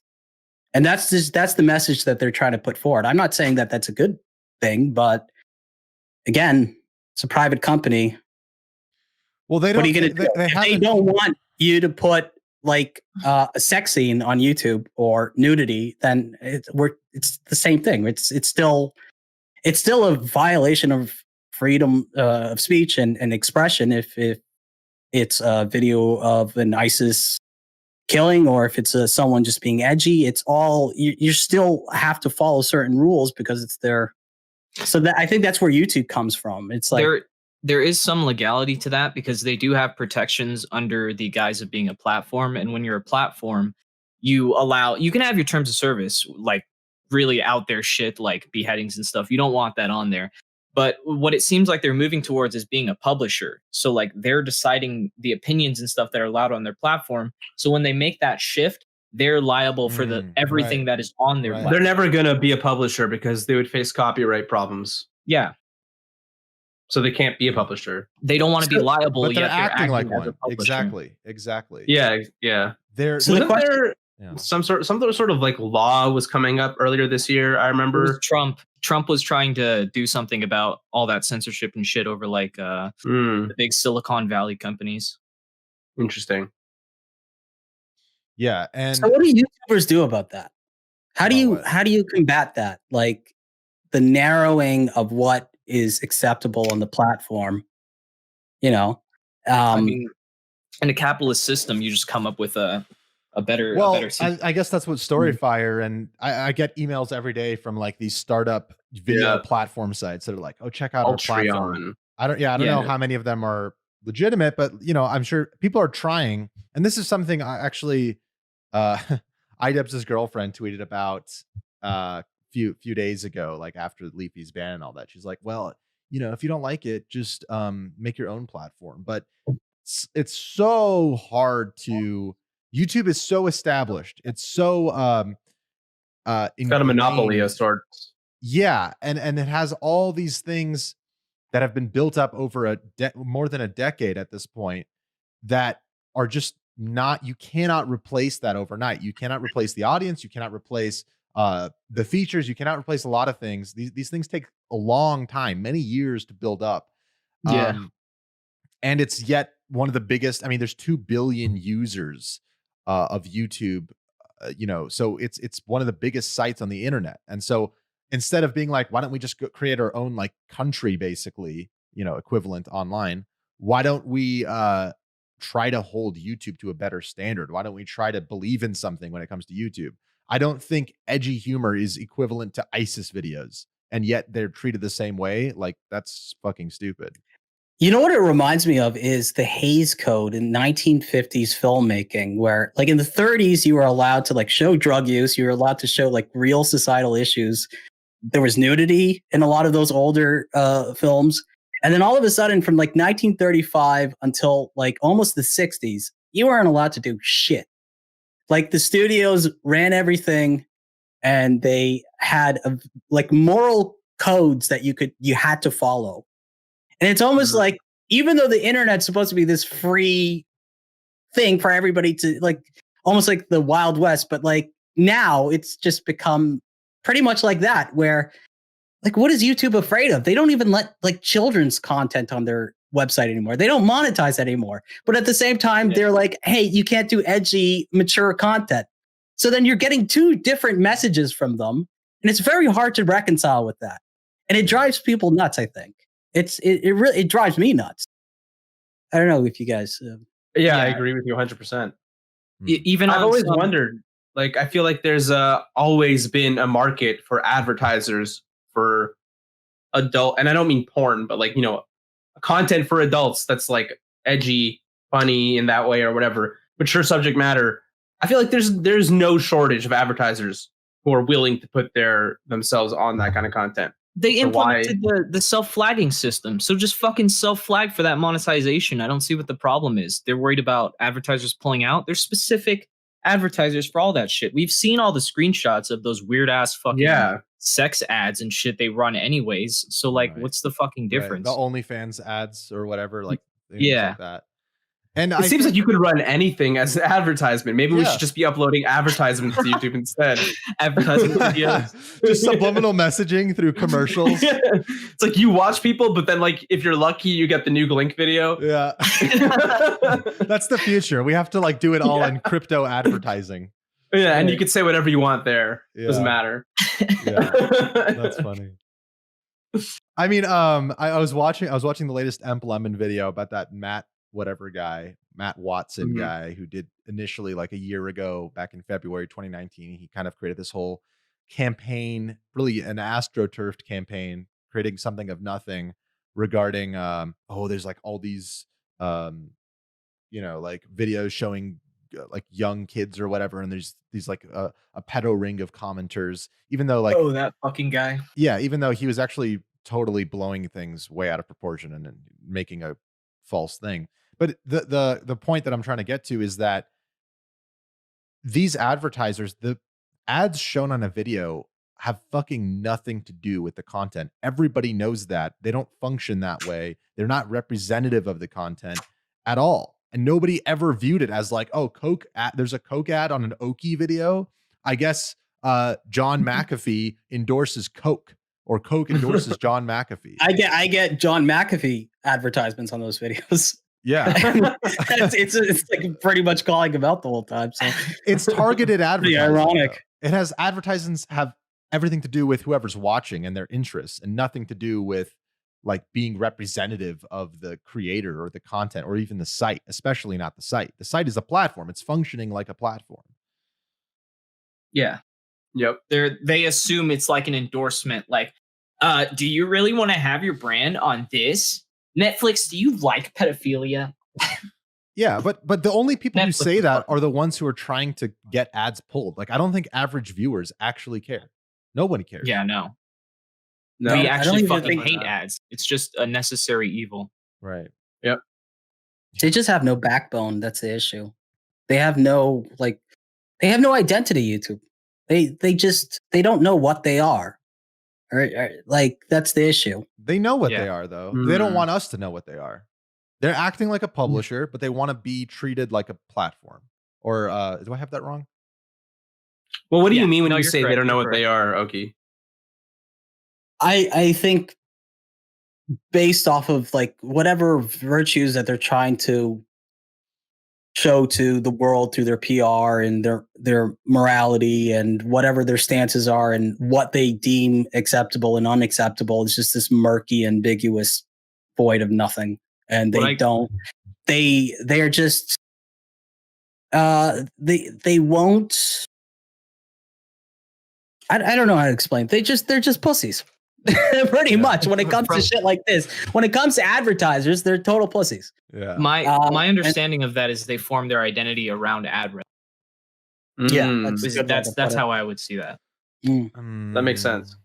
Speaker 3: And that's the message that they're trying to put forward. I'm not saying that that's a good thing, but again, it's a private company.
Speaker 1: Well, they don't.
Speaker 3: What are you going to do? If they don't want you to put like a sex scene on YouTube or nudity, then it's the same thing. It's still a violation of freedom of speech and expression if it's a video of an ISIS killing or if it's someone just being edgy. It's all you still have to follow certain rules because it's their. So I think that's where YouTube comes from. It's like
Speaker 4: there is some legality to that because they do have protections under the guise of being a platform. And when you're a platform, you can have your terms of service, like really out there shit like beheadings and stuff. You don't want that on there. But what it seems like they're moving towards is being a publisher. So like they're deciding the opinions and stuff that are allowed on their platform. So when they make that shift, they're liable for everything that is on their platform.
Speaker 2: They're never going to be a publisher because they would face copyright problems.
Speaker 4: Yeah.
Speaker 2: So they can't be a publisher.
Speaker 4: They don't want to be liable.
Speaker 1: But they're
Speaker 4: yet
Speaker 1: acting like
Speaker 4: as a
Speaker 1: one.
Speaker 4: publisher.
Speaker 1: Exactly.
Speaker 2: Yeah.
Speaker 1: Wasn't
Speaker 2: there some sort of like law was coming up earlier this year? I remember
Speaker 4: Trump was trying to do something about all that censorship and shit over like the big Silicon Valley companies.
Speaker 2: Interesting.
Speaker 1: Yeah, and
Speaker 3: so what do YouTubers do about that? How do you combat that? Like the narrowing of what is acceptable on the platform,
Speaker 4: I mean, in a capitalist system, you just come up with a better.
Speaker 1: I guess that's what Storyfire and I get emails every day from like these startup video platform sites that are like, oh, check out our platform. I don't know how many of them are legitimate, but I'm sure people are trying. And this is something I actually, iDubbbz's girlfriend tweeted about few days ago, like after Leafy's ban and all that. She's like, well, if you don't like it, just make your own platform. But it's so hard to. YouTube is so established. It's so
Speaker 2: it's got a monopoly of sorts.
Speaker 1: Yeah, and it has all these things that have been built up over more than a decade at this point that are just not. You cannot replace that overnight. You cannot replace the audience. You cannot replace the features. You cannot replace a lot of things. These things take a long time, many years to build up. And it's yet one of the biggest. I mean, there's 2 billion users of YouTube, so it's one of the biggest sites on the internet. And so instead of being like, why don't we just create our own like country, basically, equivalent online? Why don't we try to hold YouTube to a better standard? Why don't we try to believe in something when it comes to YouTube? I don't think edgy humor is equivalent to ISIS videos, and yet they're treated the same way. Like, that's fucking stupid.
Speaker 3: You know what it reminds me of is the Hays Code in 1950s filmmaking, where like in the 30s, you were allowed to like show drug use. You were allowed to show like real societal issues. There was nudity in a lot of those older films. And then all of a sudden from like 1935 until like almost the 60s, you weren't allowed to do shit. Like the studios ran everything and they had like moral codes that you had to follow. And it's almost like, even though the internet's supposed to be this free thing for everybody to like, almost like the Wild West, but like now it's just become pretty much like that, where like, what is YouTube afraid of? They don't even let like children's content on their website anymore. They don't monetize anymore. But at the same time, they're like, hey, you can't do edgy, mature content. So then you're getting two different messages from them. And it's very hard to reconcile with that. And it drives people nuts, I think. It really drives me nuts. I don't know if you guys.
Speaker 2: I agree with you 100%.
Speaker 4: Even
Speaker 2: I've always wondered, like, I feel like there's always been a market for advertisers for adult, and I don't mean porn, but like, content for adults that's like edgy, funny in that way or whatever, mature subject matter. I feel like there's no shortage of advertisers who are willing to put themselves on that kind of content.
Speaker 4: They implemented the self-flagging system. So just fucking self-flag for that monetization. I don't see what the problem is. They're worried about advertisers pulling out. There's specific advertisers for all that shit. We've seen all the screenshots of those weird ass fucking sex ads and shit they run anyways. So like, what's the fucking difference?
Speaker 1: The OnlyFans ads or whatever, like like that. And
Speaker 2: it seems like you could run anything as an advertisement. Maybe we should just be uploading advertisements to YouTube instead.
Speaker 4: Advertising videos.
Speaker 1: Just subliminal messaging through commercials.
Speaker 2: It's like you watch people, but then like if you're lucky, you get the new Glink video.
Speaker 1: Yeah. That's the future. We have to like do it all in crypto advertising.
Speaker 2: Yeah, and you could say whatever you want there. Doesn't matter.
Speaker 1: Yeah. That's funny. I mean, I was watching the latest Emp Lemon video about that Matt Watson guy who did initially like a year ago, back in February 2019, he kind of created this whole campaign, really an astroturfed campaign, creating something of nothing regarding there's like all these like videos showing like young kids or whatever, and there's these like a pedo ring of commenters, even though like
Speaker 4: that fucking guy.
Speaker 1: Yeah, even though he was actually totally blowing things way out of proportion and making a false thing. But the point that I'm trying to get to is that these advertisers, the ads shown on a video have fucking nothing to do with the content. Everybody knows that. They don't function that way. They're not representative of the content at all. And nobody ever viewed it as like, oh, Coke ad, there's a Coke ad on an Oki video. I guess John McAfee endorses Coke, or Coke endorses John McAfee.
Speaker 3: I get John McAfee advertisements on those videos.
Speaker 1: Yeah.
Speaker 3: it's like pretty much calling him out the whole time. So
Speaker 1: it's targeted advertising.
Speaker 3: Ironic.
Speaker 1: It has advertisements have everything to do with whoever's watching and their interests, and nothing to do with like being representative of the creator or the content or even the site, especially not the site. The site is a platform. It's functioning like a platform.
Speaker 4: Yeah.
Speaker 2: Yep.
Speaker 4: They assume it's like an endorsement. Like, do you really want to have your brand on this? Netflix, do you like pedophilia?
Speaker 1: Yeah, but the only people who say that are the ones who are trying to get ads pulled. Like, I don't think average viewers actually care. Nobody cares.
Speaker 4: Yeah, no. We actually fucking hate ads. It's just a necessary evil.
Speaker 1: Right.
Speaker 2: Yep.
Speaker 3: They just have no backbone. That's the issue. They have no identity, YouTube. They don't know what they are. Or like, that's the issue.
Speaker 1: They know what they are, though. They don't want us to know what they are. They're acting like a publisher, but they want to be treated like a platform. Or do I have that wrong?
Speaker 2: Well, what do you mean when you say they don't know what they are, Oki?
Speaker 3: I think based off of like whatever virtues that they're trying to show to the world through their PR and their morality and whatever their stances are and what they deem acceptable and unacceptable, is just this murky, ambiguous void of nothing. And they're just they won't. I don't know how to explain. They're just pussies. Pretty much when it comes to shit like this. When it comes to advertisers, they're total pussies.
Speaker 1: Yeah.
Speaker 4: My understanding of that is they form their identity around ad revenue.
Speaker 3: Yeah,
Speaker 4: that's how I would see that.
Speaker 2: That makes sense.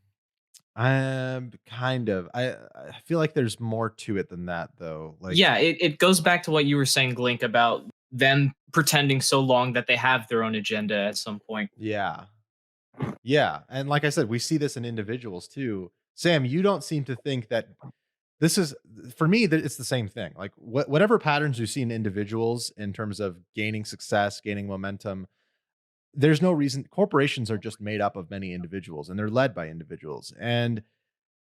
Speaker 1: Kind of. I feel like there's more to it than that, though. Like,
Speaker 4: yeah, it goes back to what you were saying, Glink, about them pretending so long that they have their own agenda at some point.
Speaker 1: Yeah. Yeah. And like I said, we see this in individuals too. Sam, you don't seem to think that this is, for me, that it's the same thing. Like whatever patterns you see in individuals in terms of gaining success, gaining momentum, there's no reason. Corporations are just made up of many individuals, and they're led by individuals. And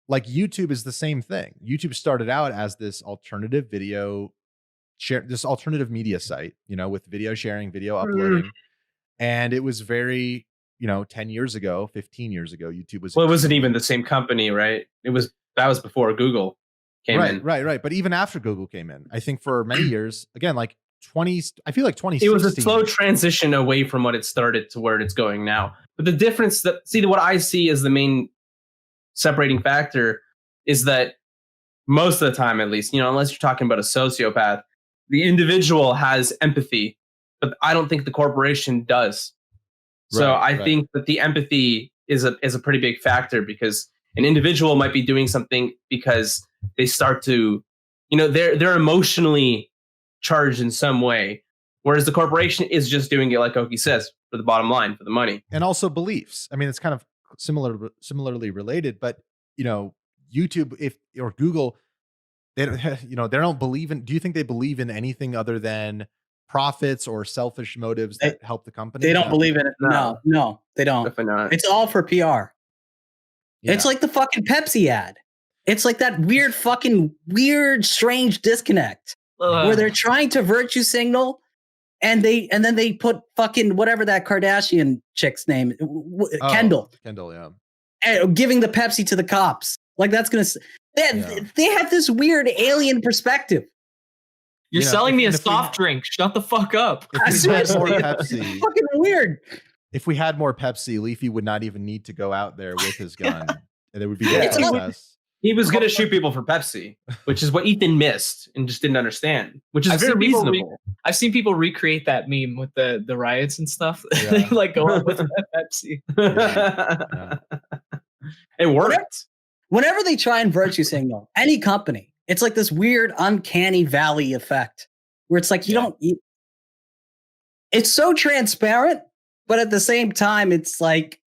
Speaker 1: like YouTube is the same thing. YouTube started out as this alternative this alternative media site, with video sharing, video uploading. And it was very, 10 years ago, 15 years ago, YouTube was.
Speaker 2: Well, it wasn't even the same company, right? That was before Google came in.
Speaker 1: Right. But even after Google came in, I think for many years, again, like I feel like 2016.
Speaker 2: It was a slow transition away from what it started to where it's going now. But the difference what I see as the main separating factor is that most of the time, at least, unless you're talking about a sociopath, the individual has empathy, but I don't think the corporation does. So I think that the empathy is a pretty big factor, because an individual might be doing something because they start to, they're emotionally charged in some way, whereas the corporation is just doing it, like Oki says, for the bottom line, for the money,
Speaker 1: and also beliefs. I mean, it's kind of similarly related, but YouTube or Google, they don't believe in. Do you think they believe in anything other than profits or selfish motives that help the company?
Speaker 3: They don't believe in it. No, they don't.
Speaker 2: Definitely not.
Speaker 3: It's all for PR. Yeah. It's like the fucking Pepsi ad. It's like that weird, strange disconnect where they're trying to virtue signal, and then they put fucking whatever that Kardashian chick's name, Kendall, and giving the Pepsi to the cops. Like that's gonna. They have this weird alien perspective.
Speaker 4: You're selling me a soft drink. Shut the fuck up.
Speaker 3: Seriously, Pepsi. Fucking weird.
Speaker 1: If we had more Pepsi, Leafy would not even need to go out there with his gun. And it would be
Speaker 2: he was going to shoot people for Pepsi, which is what Ethan missed and just didn't understand, which is very reasonable.
Speaker 4: I've seen people recreate that meme with the riots and stuff. They like go up with Pepsi.
Speaker 2: It worked.
Speaker 3: Whenever they try and virtue signal any company, it's like this weird uncanny valley effect where it's like it's so transparent, but at the same time, it's like,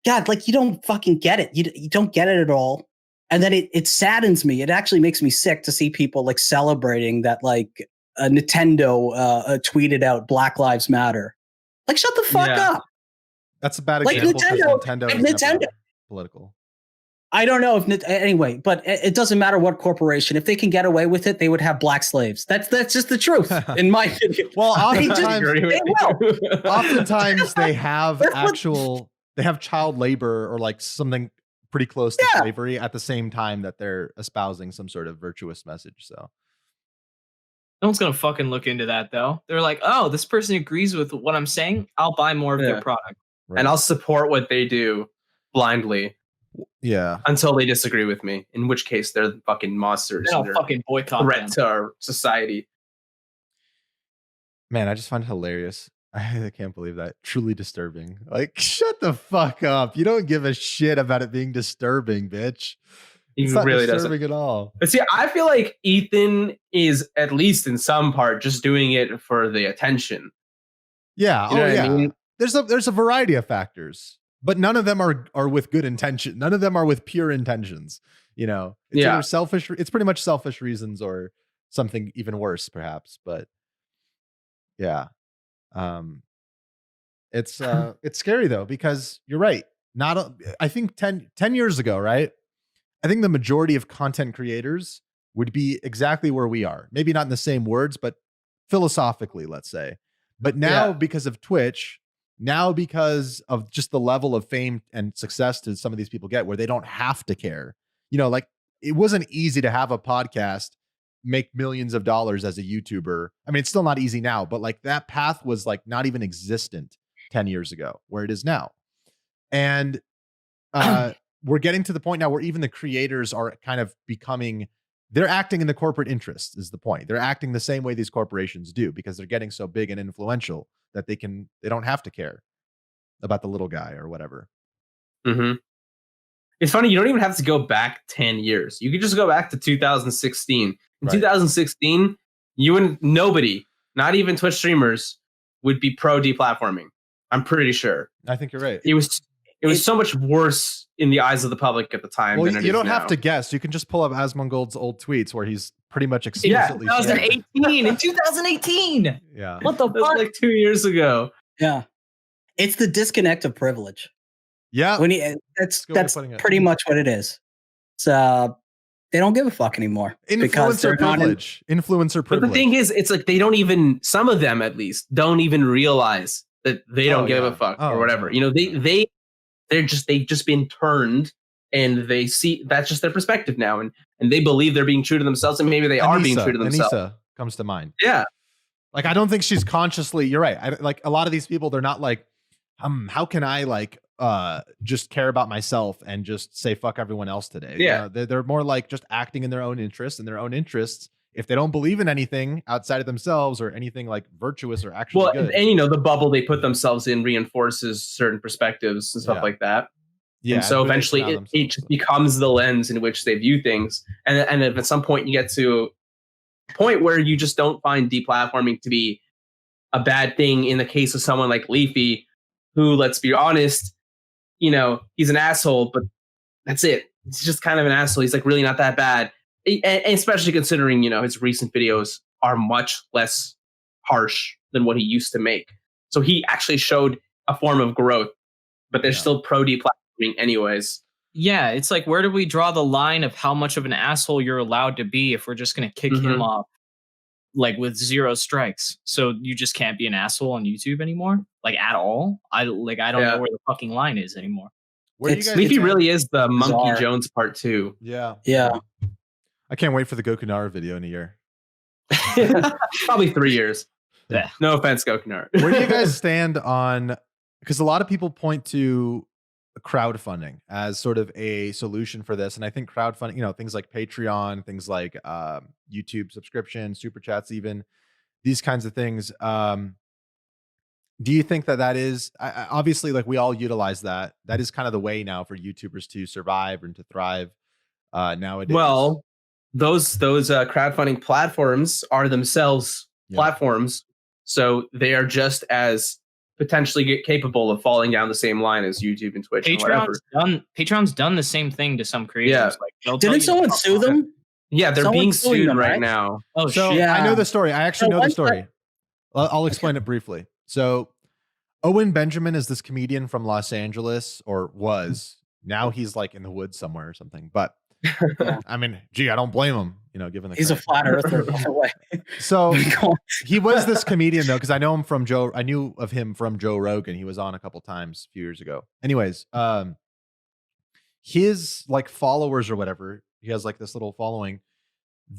Speaker 3: God, like you don't fucking get it. You don't get it at all. And then it saddens me. It actually makes me sick to see people like celebrating that like Nintendo tweeted out Black Lives Matter. Like, shut the fuck up.
Speaker 1: That's a bad example.
Speaker 3: Nintendo
Speaker 1: political.
Speaker 3: I don't know anyway, but it doesn't matter what corporation. If they can get away with it, they would have black slaves. That's just the truth, in my opinion.
Speaker 1: Well, oftentimes they have they have child labor or like something pretty close to slavery at the same time that they're espousing some sort of virtuous message. So
Speaker 4: no one's gonna fucking look into that though. They're like, oh, this person agrees with what I'm saying. I'll buy more of their product,
Speaker 2: and I'll support what they do blindly.
Speaker 1: Yeah.
Speaker 2: Until they disagree with me, in which case they're the fucking monsters.
Speaker 4: They'll fucking boycott
Speaker 2: threat to our society.
Speaker 1: Man, I just find it hilarious. I can't believe that. Truly disturbing. Like, shut the fuck up. You don't give a shit about it being disturbing, bitch. It's not really disturbing at all.
Speaker 2: But see, I feel like Ethan is, at least in some part, just doing it for the attention.
Speaker 1: Yeah. You know what I mean? There's a variety of factors. But none of them are with good intention. None of them are with pure intentions. It's either selfish. It's pretty much selfish reasons or something even worse, perhaps. But yeah, it's scary though, because you're right. I think 10 years ago, right? I think the majority of content creators would be exactly where we are. Maybe not in the same words, but philosophically, let's say. But now, because of Twitch. Now, because of just the level of fame and success that some of these people get, where they don't have to care, like it wasn't easy to have a podcast, make millions of dollars as a YouTuber. I mean, it's still not easy now, but like that path was like not even existent 10 years ago, where it is now. And we're getting to the point now where even the creators are kind of they're acting in the corporate interest is the point. They're acting the same way these corporations do, because they're getting so big and influential that they don't have to care about the little guy or whatever.
Speaker 2: Mm-hmm. It's funny. You don't even have to go back 10 years. You could just go back to 2016. In 2016, nobody, not even Twitch streamers, would be pro deplatforming. I'm pretty sure.
Speaker 1: I think you're right.
Speaker 2: It was so much worse in the eyes of the public at the time.
Speaker 1: Well,
Speaker 2: than
Speaker 1: you don't
Speaker 2: now.
Speaker 1: have to guess. You can just pull up Asmongold's old tweets where he's pretty much explicitly.
Speaker 4: 2018. In 2018.
Speaker 1: Yeah.
Speaker 4: What the fuck?
Speaker 2: Like 2 years ago.
Speaker 3: Yeah. It's the disconnect of privilege.
Speaker 1: Yeah.
Speaker 3: That's pretty much what it is. they don't give a fuck anymore.
Speaker 1: Influencer privilege. Influencer privilege.
Speaker 2: But the thing is, it's like they don't even, some of them at least, don't even realize that they don't give a fuck or whatever. You know, they've just been turned, and they see that's just their perspective now, and they believe they're being true to themselves, and maybe they are being true to themselves.
Speaker 1: Anissa comes to mind.
Speaker 2: Yeah.
Speaker 1: Like, I don't think she's consciously, you're right. Like a lot of these people, they're not like, how can I like just care about myself and just say fuck everyone else today?
Speaker 2: Yeah.
Speaker 1: You know, they're more like just acting in their own interests, and their own interests. If they don't believe in anything outside of themselves or anything like virtuous or actually good.
Speaker 2: And you know, the bubble they put themselves in reinforces certain perspectives and stuff like that. Yeah. And so eventually it just becomes the lens in which they view things. And if at some point you get to a point where you just don't find deplatforming to be a bad thing, in the case of someone like Leafy, who, let's be honest, you know, he's an asshole, but that's it. He's just kind of an asshole. He's like really not that bad. And especially considering, you know, his recent videos are much less harsh than what he used to make. So he actually showed a form of growth, but they're still pro deplatforming anyways.
Speaker 4: Yeah, it's like, where do we draw the line of how much of an asshole you're allowed to be if we're just going to kick him off like with 0 strikes? So you just can't be an asshole on YouTube anymore, like at all. I don't know where the fucking line is anymore.
Speaker 2: Leafy really is the Monkey Jones part 2.
Speaker 3: Yeah.
Speaker 1: I can't wait for the Gokunar video in a year.
Speaker 2: Probably 3 years. Yeah. No offense, Gokunar.
Speaker 1: Where do you guys stand on, because a lot of people point to crowdfunding as sort of a solution for this. And I think crowdfunding, you know, things like Patreon, things like YouTube subscription, super chats, even these kinds of things. Do you think that is obviously, like, we all utilize that is kind of the way now for YouTubers to survive and to thrive nowadays?
Speaker 2: Well, those crowdfunding platforms are themselves platforms, so they are just as potentially capable of falling down the same line as YouTube and Twitch.
Speaker 4: Patreon's done the same thing to some creators.
Speaker 2: Yeah.
Speaker 4: Like,
Speaker 3: didn't someone sue them?
Speaker 2: Yeah, they're being sued right now.
Speaker 4: Oh,
Speaker 1: so
Speaker 4: shit.
Speaker 1: I know the story. I actually know the story. I'll explain it briefly. So Owen Benjamin is this comedian from Los Angeles, or was. Now he's like in the woods somewhere or something. But I mean, gee, I don't blame him. You know, given the
Speaker 3: he's a flat earther, by the way.
Speaker 1: So he was this comedian though, because I know him from Joe. I knew of him from Joe Rogan. He was on a couple times a few years ago. Anyways, his like followers or whatever, he has like this little following.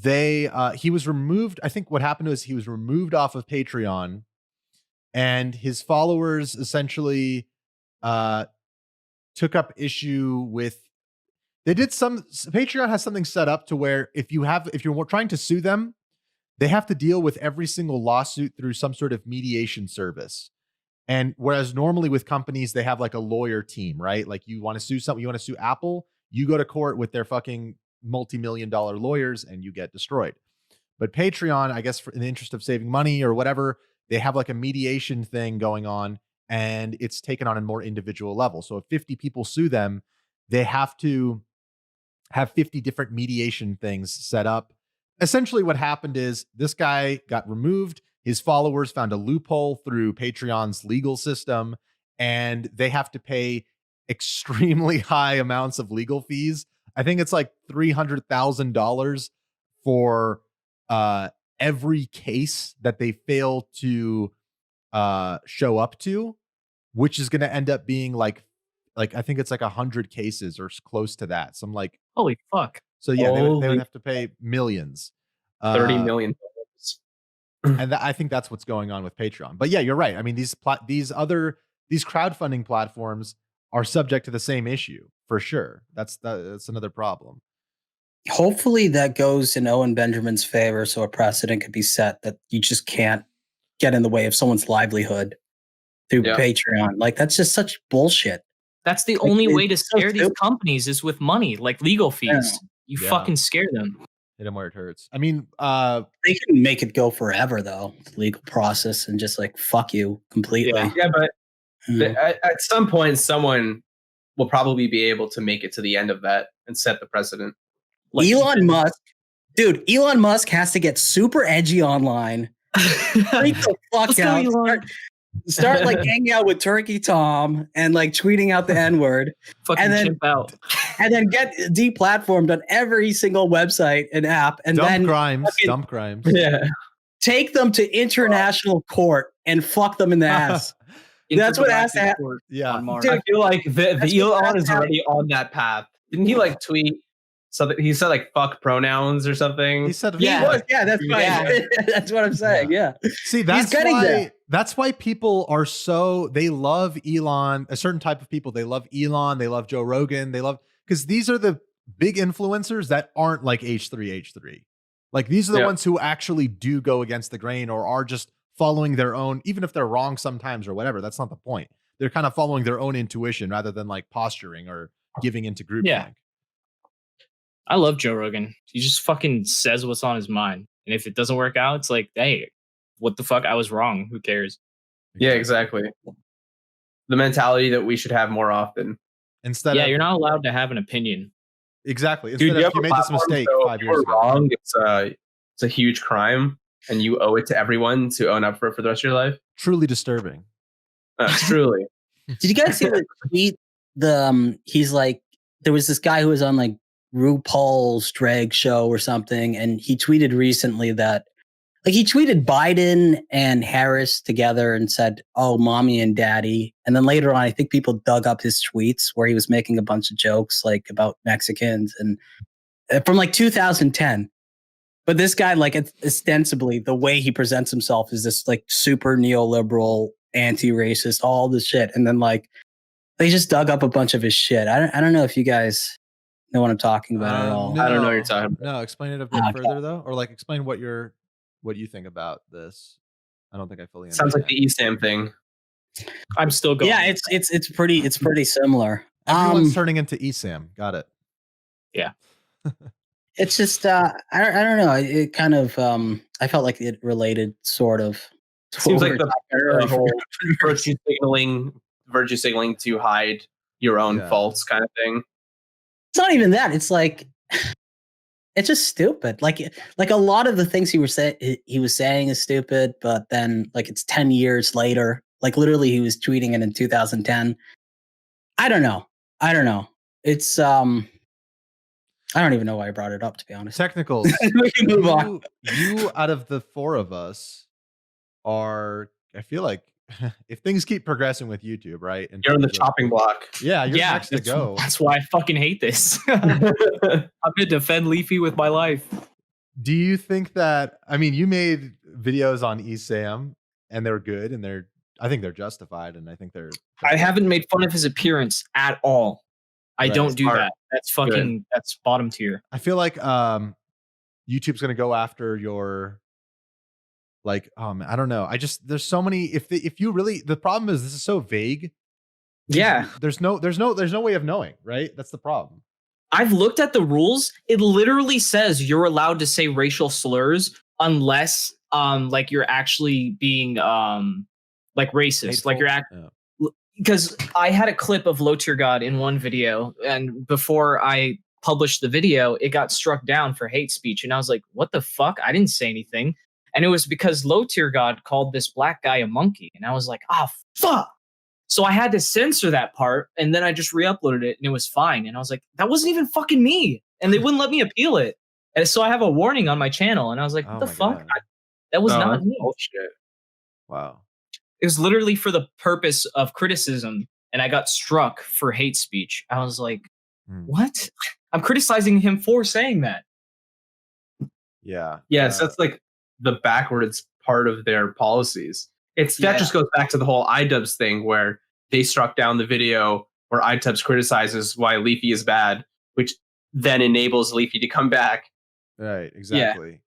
Speaker 1: He was removed. I think what happened was he was removed off of Patreon, and his followers essentially took up issue with. Patreon has something set up to where if you're trying to sue them, they have to deal with every single lawsuit through some sort of mediation service. And whereas normally with companies, they have like a lawyer team, right? Like, you want to sue something, you want to sue Apple, you go to court with their fucking multi-million-dollar lawyers and you get destroyed. But Patreon, I guess in the interest of saving money or whatever, they have like a mediation thing going on, and it's taken on a more individual level. So if 50 people sue them, they have to have 50 different mediation things set up. Essentially what happened is this guy got removed. His followers found a loophole through Patreon's legal system, and they have to pay extremely high amounts of legal fees. I think it's like $300,000 for every case that they fail to show up to, which is going to end up being like I think it's like 100 cases or close to that. Some like,
Speaker 4: holy fuck.
Speaker 1: So yeah, they would have to pay millions.
Speaker 2: 30 million.
Speaker 1: And I think that's what's going on with Patreon. But yeah, you're right. I mean, these crowdfunding platforms are subject to the same issue for sure. That's another problem.
Speaker 3: Hopefully that goes in Owen Benjamin's favor, so a precedent could be set that you just can't get in the way of someone's livelihood through Patreon. Like, that's just such bullshit.
Speaker 4: That's the only way to scare these companies is with money, like legal fees. You fucking scare them.
Speaker 1: Hit them where it hurts. I mean,
Speaker 3: they can make it go forever though, the legal process, and just like fuck you completely.
Speaker 2: Yeah, but at some point, someone will probably be able to make it to the end of that and set the precedent.
Speaker 3: Like Elon Musk has to get super edgy online. Freak the fuck out. Start like hanging out with Turkey Tom and like tweeting out the N-word.
Speaker 4: Fucking
Speaker 3: and then
Speaker 4: chimp out.
Speaker 3: and then get deplatformed on every single website and app, and
Speaker 1: dump
Speaker 3: then
Speaker 1: crimes.
Speaker 2: Yeah.
Speaker 3: Take them to international court and fuck them in the ass. That's what has to happen.
Speaker 1: Yeah,
Speaker 3: Dude,
Speaker 2: I feel like the Elon is
Speaker 3: happen.
Speaker 2: already on that path. Didn't he like tweet something? He said like "fuck pronouns" or something.
Speaker 1: he said,
Speaker 3: Yeah, that's fine.
Speaker 2: Yeah.
Speaker 3: That's what I'm saying. Yeah.
Speaker 1: See, that's why people are so, they love Elon, a certain type of people. They love Elon, they love Joe Rogan, because these are the big influencers that aren't like H3. Like these are the ones who actually do go against the grain or are just following their own, even if they're wrong sometimes or whatever. That's not the point. They're kind of following their own intuition rather than like posturing or giving into groupthink.
Speaker 4: I love Joe Rogan. He just fucking says what's on his mind. And if it doesn't work out, it's like, hey, what the fuck? I was wrong. Who cares?
Speaker 2: Yeah, exactly. The mentality that we should have more often.
Speaker 1: Instead,
Speaker 4: you're not allowed to have an opinion.
Speaker 1: Exactly. Instead of, you made this mistake 5 years ago.
Speaker 2: Wrong, it's a huge crime, and you owe it to everyone to own up for it for the rest of your life.
Speaker 1: Truly disturbing.
Speaker 2: Truly.
Speaker 3: Did you guys see the tweet? He's like, there was this guy who was on like RuPaul's drag show or something, and he tweeted recently that, like, he tweeted Biden and Harris together and said, "Oh, mommy and daddy." And then later on, I think people dug up his tweets where he was making a bunch of jokes like about Mexicans and from like 2010. But this guy, like, ostensibly, the way he presents himself is this like super neoliberal, anti-racist, all this shit. And then like they just dug up a bunch of his shit. I don't know if you guys know what I'm talking about at all.
Speaker 2: No, I don't know what you're talking about.
Speaker 1: No, explain it a bit further though, or like explain what you think about this. I don't think I fully understand.
Speaker 2: Sounds like the ESAM thing.
Speaker 4: I'm still going.
Speaker 3: Yeah, it's pretty similar.
Speaker 1: Everyone's turning into ESAM. Got it.
Speaker 4: Yeah.
Speaker 3: It's just I don't know. It kind of I felt like it related sort of.
Speaker 2: Seems like the whole virtue signaling to hide your own faults kind of thing.
Speaker 3: It's not even that. It's like it's just stupid. Like a lot of the things he was saying is stupid, but then like it's 10 years later. Like literally he was tweeting it in 2010. I don't know. It's I don't even know why I brought it up, to be honest.
Speaker 1: Technicals.
Speaker 3: We can move on.
Speaker 1: You out of the four of us are, I feel like if things keep progressing with YouTube, right?
Speaker 2: You're on the chopping block.
Speaker 1: Yeah, you're next to go.
Speaker 4: That's why I fucking hate this. I'm gonna defend Leafy with my life.
Speaker 1: Do you think that, I mean, you made videos on ESAM and they're good and I think they're justified and I think
Speaker 4: I haven't made fun of his appearance at all. I don't do that. That's fucking, that's bottom tier.
Speaker 1: I feel like YouTube's going to go after your, like, I don't know. There's so many, if you really, the problem is this is so vague.
Speaker 4: Yeah.
Speaker 1: There's no way of knowing, right? That's the problem.
Speaker 4: I've looked at the rules. It literally says you're allowed to say racial slurs unless like you're actually being like racist. Hateful. Like you're because I had a clip of Low Tier God in one video, and before I published the video, it got struck down for hate speech. And I was like, what the fuck? I didn't say anything. And it was because Low Tier God called this black guy a monkey. And I was like, fuck. So I had to censor that part, and then I just re-uploaded it, and it was fine. And I was like, that wasn't even fucking me. And they wouldn't let me appeal it. And so I have a warning on my channel, and I was like, what the fuck? That was not me.
Speaker 2: Bullshit.
Speaker 1: Wow.
Speaker 4: It was literally for the purpose of criticism, and I got struck for hate speech. I was like, what? I'm criticizing him for saying that.
Speaker 1: Yeah.
Speaker 2: Yes, that's like the backwards part of their policies. That just goes back to the whole iDubbbz thing where they struck down the video where iDubbbz criticizes why Leafy is bad, which then enables Leafy to come back.
Speaker 1: Right, exactly. Yeah.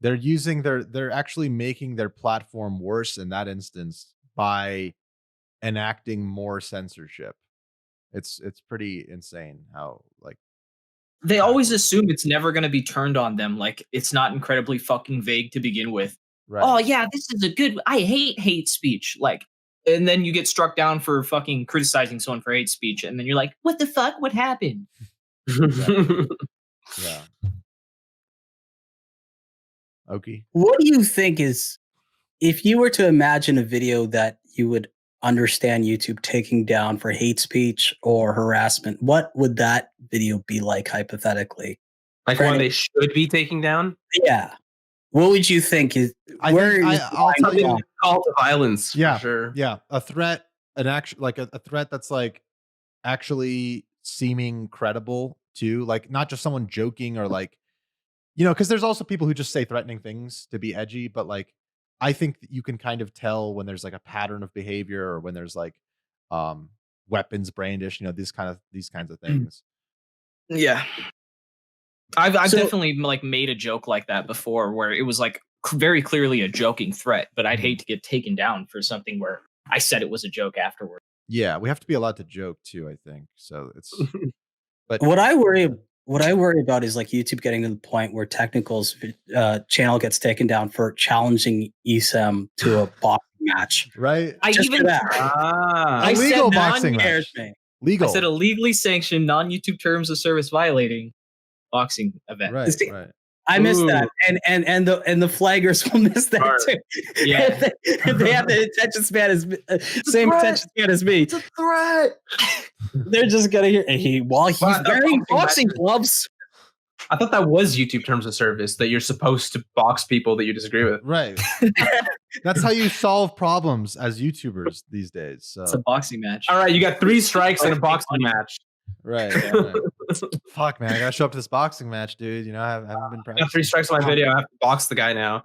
Speaker 1: They're actually making their platform worse in that instance by enacting more censorship. It's pretty insane how like
Speaker 4: they always assume it's never going to be turned on them. Like it's not incredibly fucking vague to begin with. Right. Oh yeah, this is I hate speech. Like, and then you get struck down for fucking criticizing someone for hate speech. And then you're like, what the fuck? What happened?
Speaker 1: Yeah. Oki.
Speaker 3: What do you think is, if you were to imagine a video that you would understand YouTube taking down for hate speech or harassment, what would that video be like hypothetically?
Speaker 2: Like one they should be taking down?
Speaker 3: Yeah. What would you think is
Speaker 1: I'll tell you,
Speaker 2: call to violence.
Speaker 1: Yeah,
Speaker 2: for sure.
Speaker 1: Yeah, a threat, a threat that's like actually seeming credible too, like not just someone joking or like, because there's also people who just say threatening things to be edgy, but like I think that you can kind of tell when there's like a pattern of behavior or when there's like weapons brandish, these kinds of things.
Speaker 4: Yeah. I've definitely like made a joke like that before where it was like very clearly a joking threat, but I'd hate to get taken down for something where I said it was a joke afterward.
Speaker 1: Yeah, we have to be allowed to joke too, I think. So it's
Speaker 3: but what I worry about is like YouTube getting to the point where Technicals channel gets taken down for challenging ESM to a boxing match.
Speaker 1: Right.
Speaker 3: I
Speaker 1: legal boxing match. Legal.
Speaker 4: I said a legally sanctioned non-YouTube terms of service violating boxing event.
Speaker 1: Right, right.
Speaker 3: I missed that, and the flaggers will miss that too.
Speaker 4: Yeah,
Speaker 3: they have the attention span same attention span as me.
Speaker 2: It's a threat.
Speaker 3: They're just gonna hear while he's wearing boxing gloves.
Speaker 2: I thought that was YouTube terms of service, that you're supposed to box people that you disagree with.
Speaker 1: Right. That's how you solve problems as YouTubers these days. So
Speaker 4: it's a boxing match.
Speaker 2: All right, you got 3 strikes in a boxing match.
Speaker 1: Right. Right. Fuck, man, I gotta show up to this boxing match, dude. I haven't been practicing.
Speaker 2: I got 3 strikes on my video. I have to box the guy now.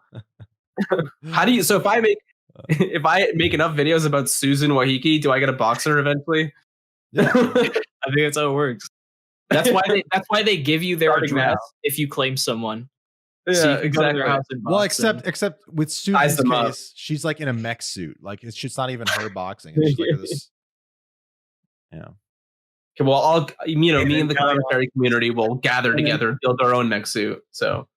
Speaker 2: How do you? So if I make enough videos about Susan Wahiki, do I get a boxer eventually?
Speaker 1: Yeah.
Speaker 4: I think that's how it works. That's why they give you their address if you claim someone.
Speaker 2: Yeah,
Speaker 4: so
Speaker 2: exactly.
Speaker 1: Well, except with Susan's case, she's like in a mech suit. Like it's just not even her boxing. It's just like this. Yeah.
Speaker 2: Okay, well, me and the commentary community will gather together and build our own mech suit. So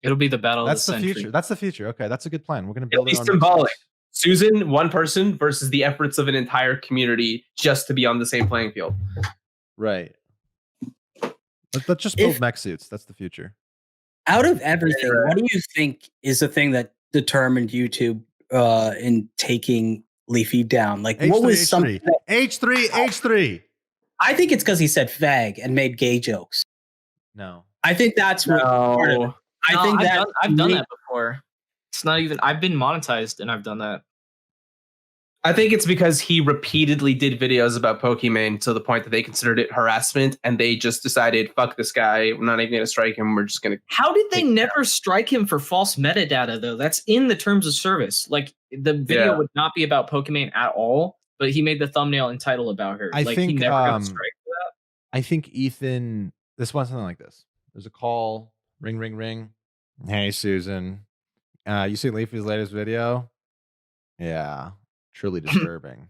Speaker 4: it'll be the battle.
Speaker 1: That's
Speaker 4: of
Speaker 1: the
Speaker 4: century.
Speaker 1: future. That's the future. Okay, that's a good plan. We're gonna build.
Speaker 2: It'll be symbolic. Susan, one person versus the efforts of an entire community just to be on the same playing field.
Speaker 1: Right. Let's just build mech suits. That's the future.
Speaker 3: Out of everything, what do you think is the thing that determined YouTube in taking Leafy down? Like, what was something?
Speaker 1: H3.
Speaker 3: I think it's because he said fag and made gay jokes.
Speaker 1: No.
Speaker 3: I think that's what. I think
Speaker 4: I've done that before. It's not even. I've been monetized and I've done that.
Speaker 2: I think it's because he repeatedly did videos about Pokemon to the point that they considered it harassment, and they just decided, fuck this guy, we're not even going to strike him, we're just going to...
Speaker 4: How did they never strike him for false metadata, though? That's in the terms of service. Like, the video would not be about Pokemon at all, but he made the thumbnail and title about her.
Speaker 1: I think,
Speaker 4: he never got strike for that.
Speaker 1: I think Ethan... This one's something like this. There's a call, ring, ring, ring. Hey, Susan. You see Leafy's latest video? Yeah. Truly disturbing.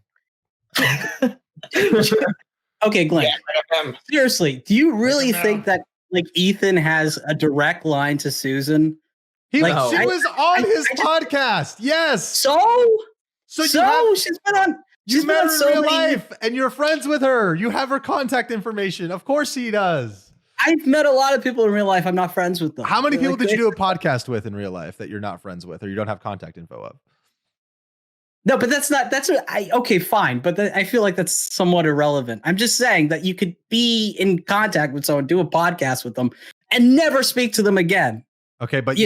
Speaker 3: Okay, Glenn. Seriously, do you really think that like Ethan has a direct line to Susan?
Speaker 1: She was on his podcast. Yes.
Speaker 3: So she's been on.
Speaker 1: You met her in real life, and you're friends with her. You have her contact information. Of course, he does.
Speaker 3: I've met a lot of people in real life. I'm not friends with them.
Speaker 1: How many people did you do a podcast with in real life that you're not friends with, or you don't have contact info of?
Speaker 3: No, but okay, fine. But I feel like that's somewhat irrelevant. I'm just saying that you could be in contact with someone, do a podcast with them, and never speak to them again.
Speaker 1: Okay, but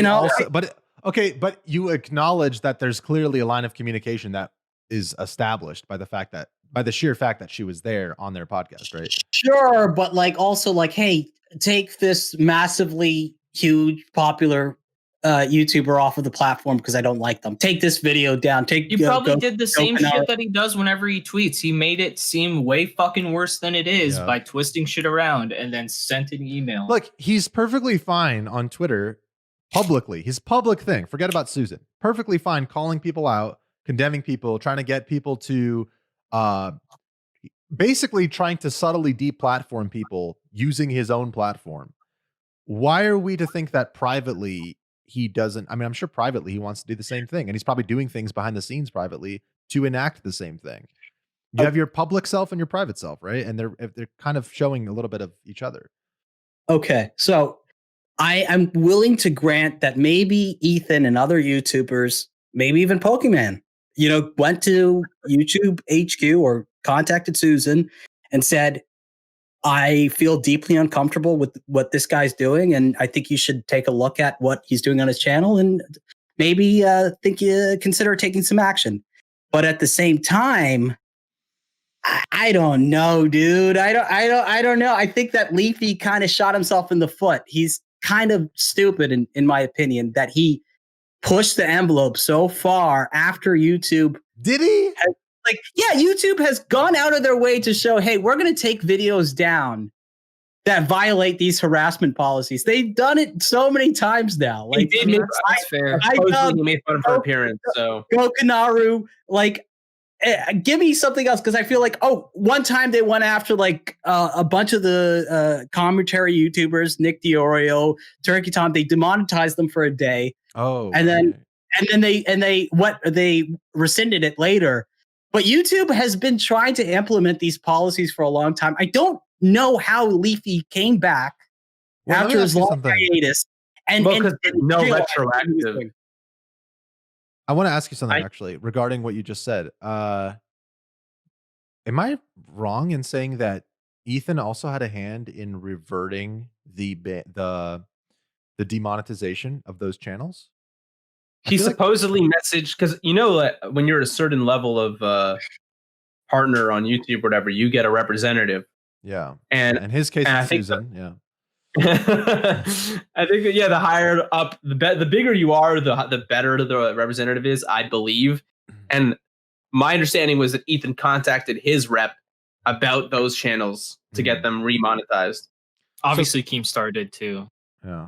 Speaker 1: but you acknowledge that there's clearly a line of communication that is established by the sheer fact that she was there on their podcast, right?
Speaker 3: Sure, but like also like, hey, take this massively huge, popular YouTuber off of the platform because I don't like them. Take this video down.
Speaker 4: You probably did the same shit that he does whenever he tweets. He made it seem way fucking worse than it is by twisting shit around and then sent an email.
Speaker 1: Look, he's perfectly fine on Twitter publicly. His public thing. Forget about Susan. Perfectly fine calling people out, condemning people, trying to get people to basically trying to subtly deplatform people using his own platform. Why are we to think that privately he doesn't? I mean, I'm sure privately he wants to do the same thing, and he's probably doing things behind the scenes privately to enact the same thing. You have your public self and your private self, right? And they're kind of showing a little bit of each other.
Speaker 3: Okay, so I am willing to grant that maybe Ethan and other YouTubers, maybe even Pokemon, went to YouTube HQ or contacted Susan and said, I feel deeply uncomfortable with what this guy's doing, and I think you should take a look at what he's doing on his channel and maybe consider taking some action. But at the same time, I don't know, dude. I don't know. I think that Leafy kind of shot himself in the foot. He's kind of stupid, in my opinion, that he pushed the envelope so far after YouTube.
Speaker 1: Did he?
Speaker 3: YouTube has gone out of their way to show, hey, we're going to take videos down that violate these harassment policies. They've done it so many times now.
Speaker 2: Like, that's fair. He made fun of her appearance. So
Speaker 3: Gokanaru, give me something else, because I feel like, one time they went after a bunch of the commentary YouTubers, Nick Diorio, Turkey Tom. They demonetized them for a day. And then they rescinded it later. But YouTube has been trying to implement these policies for a long time. I don't know how Leafy came back after his long hiatus. And
Speaker 2: no retroactive.
Speaker 1: I want to ask you something actually regarding what you just said. Am I wrong in saying that Ethan also had a hand in reverting the demonetization of those channels?
Speaker 2: He supposedly messaged, because when you're at a certain level of partner on YouTube or whatever, you get a representative.
Speaker 1: Yeah.
Speaker 2: And
Speaker 1: in his case, it's Susan. Yeah.
Speaker 2: I think the higher up, the bigger you are, the better the representative is, I believe. And my understanding was that Ethan contacted his rep about those channels to get them remonetized.
Speaker 4: Obviously, Keemstar did too.
Speaker 1: Yeah.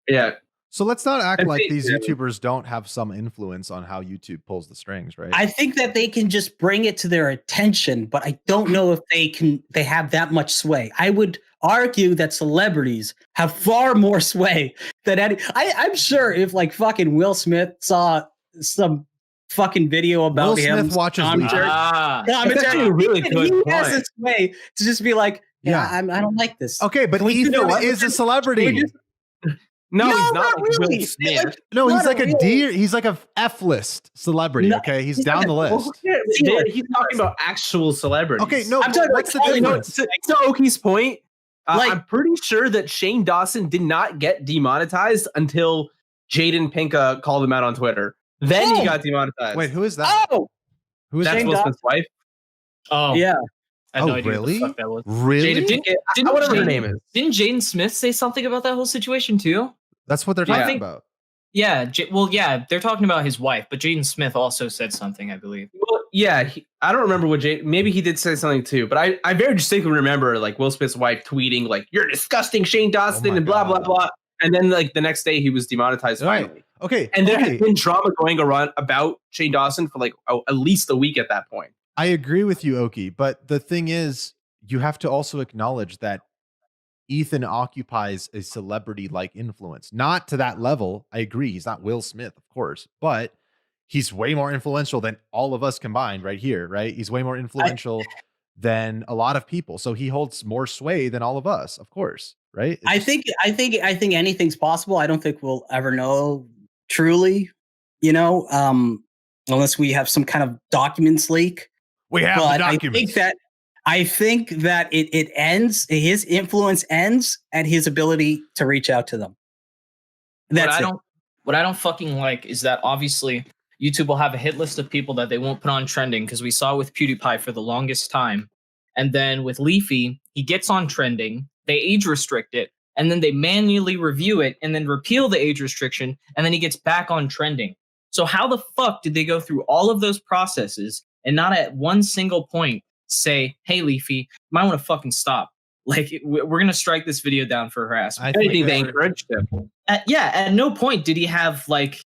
Speaker 2: Yeah.
Speaker 1: So let's not act like these YouTubers don't have some influence on how YouTube pulls the strings, right?
Speaker 3: I think that they can just bring it to their attention, but I don't know if they have that much sway. I would argue that celebrities have far more sway than any. I'm sure if fucking Will Smith saw some fucking video about
Speaker 1: Will
Speaker 3: him,
Speaker 1: Smith watches
Speaker 3: commentary,
Speaker 2: a really good
Speaker 3: he
Speaker 2: point.
Speaker 3: has this way to just be like, I don't like this.
Speaker 1: Okay, but Ethan is a celebrity.
Speaker 2: No, he's not
Speaker 3: really.
Speaker 2: Will Smith.
Speaker 1: No, he's like a D. He's like a F-list celebrity. Okay, he's down the list.
Speaker 2: He's talking about actual celebrities.
Speaker 1: Okay, no.
Speaker 3: I'm talking
Speaker 1: what's the difference?
Speaker 2: To Oki's point, I'm pretty sure that Shane Dawson did not get demonetized until Jaden Pinka called him out on Twitter. Then he got demonetized.
Speaker 1: Wait, who is that?
Speaker 3: Who is
Speaker 2: that's
Speaker 3: Shane
Speaker 2: Will Smith's wife?
Speaker 4: Oh,
Speaker 3: yeah.
Speaker 4: I had no idea what the fuck that was.
Speaker 1: Really?
Speaker 2: Whatever her name is.
Speaker 4: Didn't Jaden Smith say something about that whole situation too?
Speaker 1: That's what they're talking about.
Speaker 4: Yeah, they're talking about his wife, but Jaden Smith also said something, I believe.
Speaker 2: Well, yeah, I don't remember what maybe he did say something too, but I very distinctly remember Will Smith's wife tweeting "You're disgusting, Shane Dawson," and blah blah blah. And then the next day he was demonetized finally.
Speaker 1: Okay,
Speaker 2: and there has been drama going around about Shane Dawson for at least a week at that point.
Speaker 1: I agree with you, Oki, but the thing is, you have to also acknowledge that Ethan occupies a celebrity-like influence. Not to that level. I agree. He's not Will Smith, of course, but he's way more influential than all of us combined right here, right? He's way more influential than a lot of people. So he holds more sway than all of us, of course, right?
Speaker 3: I think anything's possible. I don't think we'll ever know truly, unless we have some kind of documents leak.
Speaker 1: We have the documents.
Speaker 3: I think that it ends. His influence ends at his ability to reach out to them.
Speaker 4: What I don't fucking like is that obviously YouTube will have a hit list of people that they won't put on trending, because we saw with PewDiePie for the longest time. And then with Leafy, he gets on trending, they age restrict it, and then they manually review it and then repeal the age restriction, and then he gets back on trending. So how the fuck did they go through all of those processes and not at one single point say, hey, Leafy, you might want to fucking stop. We're going to strike this video down for harassment.
Speaker 2: I think they encouraged him.
Speaker 4: At no point did he have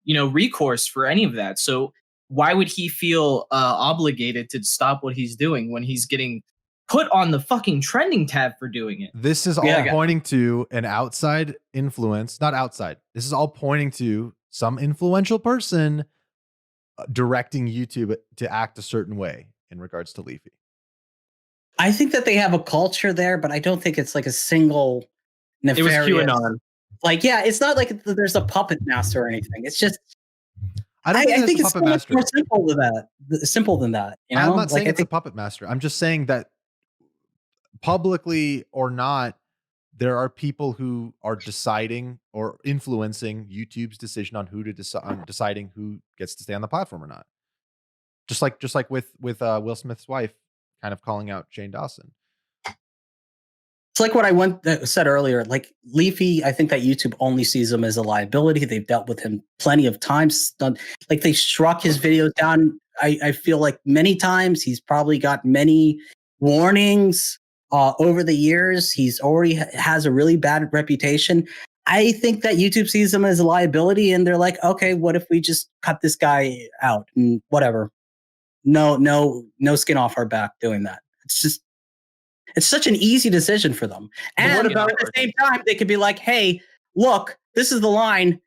Speaker 4: recourse for any of that. So why would he feel obligated to stop what he's doing when he's getting put on the fucking trending tab for doing it?
Speaker 1: This is all pointing to an outside influence, not outside. This is all pointing to some influential person directing YouTube to act a certain way in regards to Leafy.
Speaker 3: I think that they have a culture there, but I don't think it's a single nefarious.
Speaker 2: It was QAnon.
Speaker 3: It's not like there's a puppet master or anything. It's just.
Speaker 1: I think
Speaker 3: it's so much more simple than that. Simple than that. You know?
Speaker 1: I'm not saying it's a puppet master. I'm just saying that publicly or not, there are people who are deciding or influencing YouTube's decision on who to deciding who gets to stay on the platform or not. Just like with Will Smith's wife kind of calling out Shane Dawson.
Speaker 3: It's like what I said earlier. Like Leafy, I think that YouTube only sees him as a liability. They've dealt with him plenty of times. Like they struck his videos down. I feel like many times. He's probably got many warnings over the years. He's already has a really bad reputation. I think that YouTube sees him as a liability, and they're like, okay, what if we just cut this guy out and whatever? No skin off our back doing that. It's such an easy decision for them. And at the same time, they could be like, hey, look, this is the line.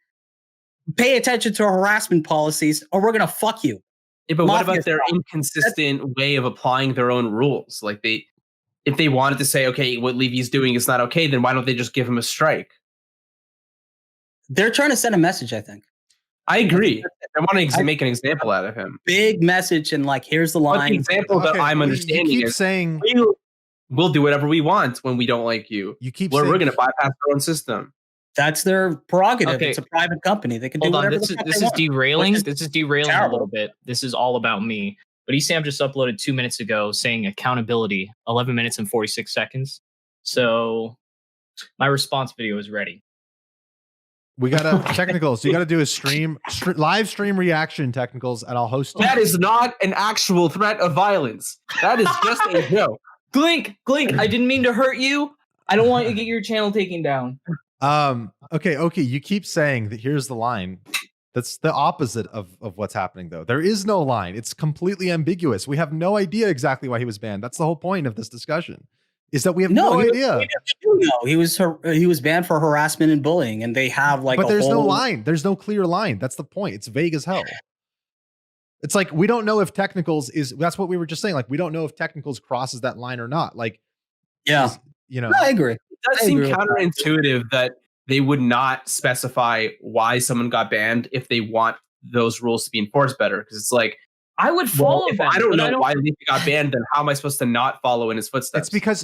Speaker 3: Pay attention to our harassment policies or we're going to fuck you.
Speaker 2: Yeah, but what about their inconsistent way of applying their own rules? Like if they wanted to say, okay, what Levy's doing is not okay, then why don't they just give him a strike?
Speaker 3: They're trying to send a message, I think.
Speaker 2: I agree. I want to make an example out of him.
Speaker 3: Big message and like, here's the line.
Speaker 2: But the example that I'm understanding is
Speaker 1: saying
Speaker 2: we'll do whatever we want when we don't like you. We're going to bypass our own system.
Speaker 3: That's their prerogative. Okay. It's a private company. They can do whatever
Speaker 4: This is derailing. This is derailing a little bit. This is all about me. But Esam just uploaded 2 minutes ago saying accountability, 11 minutes and 46 seconds. So my response video is ready.
Speaker 1: We got to Technicals. You got to do a live stream reaction, Technicals, and I'll host it.
Speaker 2: That is not an actual threat of violence. That is just a joke.
Speaker 4: Glink, I didn't mean to hurt you. I don't want you to get your channel taken down.
Speaker 1: Okay. You keep saying that here's the line. That's the opposite of what's happening, though. There is no line. It's completely ambiguous. We have no idea exactly why he was banned. That's the whole point of this discussion. Is that we have no idea.
Speaker 3: He was banned for harassment and bullying, and they have like.
Speaker 1: But there's no line. There's no clear line. That's the point. It's vague as hell. It's like we don't know if Technicals is. That's what we were just saying. Like we don't know if Technicals crosses that line or not. Like,
Speaker 3: yeah,
Speaker 1: No,
Speaker 3: I agree.
Speaker 2: It does seem counterintuitive that they would not specify why someone got banned if they want those rules to be enforced better. Because it's like.
Speaker 4: I would follow
Speaker 2: them. I don't know why Leafy got banned, then how am I supposed to not follow in his footsteps?
Speaker 1: It's because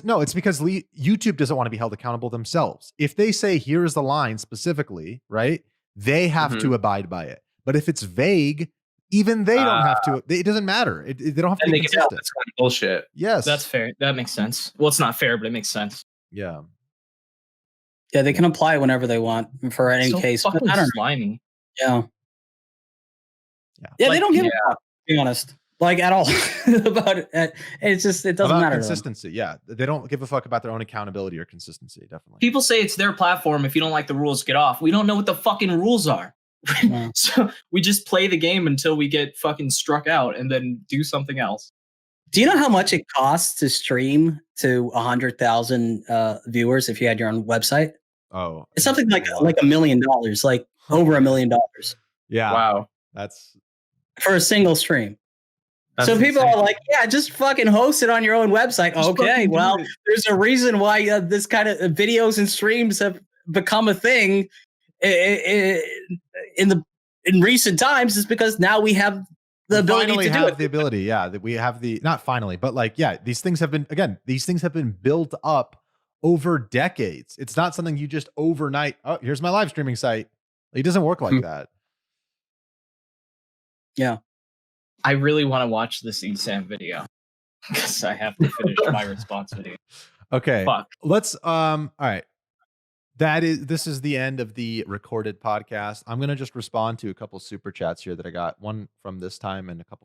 Speaker 1: YouTube doesn't want to be held accountable themselves. If they say here's the line specifically, right? They have to abide by it. But if it's vague, even they don't have to. It doesn't matter. They don't have to be consistent.
Speaker 2: That's kind of bullshit.
Speaker 1: Yes,
Speaker 4: that's fair. That makes sense. Well, it's not fair, but it makes sense.
Speaker 1: Yeah.
Speaker 3: Yeah, they can apply whenever they want for any case.
Speaker 4: Fucking I don't slimy.
Speaker 3: Yeah. Yeah, like, they don't give a fuck. Be honest, like at all about it. It doesn't matter.
Speaker 1: Consistency, yeah, they don't give a fuck about their own accountability or consistency. Definitely,
Speaker 4: people say it's their platform. If you don't like the rules, get off. We don't know what the fucking rules are, so we just play the game until we get fucking struck out, and then do something else.
Speaker 3: Do you know how much it costs to stream to 100,000 viewers if you had your own website?
Speaker 1: Oh,
Speaker 3: it's something like $1 million, like over $1 million.
Speaker 1: Yeah,
Speaker 2: wow,
Speaker 1: that's.
Speaker 3: For a single stream. So people are like, yeah, just fucking host it on your own website. Okay, well, there's a reason why this kind of videos and streams have become a thing in recent times is because now we have the ability to do it.
Speaker 1: The ability, yeah, that we have the, not finally, but like, yeah, these things have been built up over decades. It's not something you just overnight, oh, here's my live streaming site. It doesn't work like that.
Speaker 3: Yeah.
Speaker 4: I really want to watch this ESAM video because I have to finish my response video.
Speaker 1: Okay.
Speaker 4: Fuck.
Speaker 1: Let's all right. This is the end of the recorded podcast. I'm going to just respond to a couple super chats here that I got, one from this time and a couple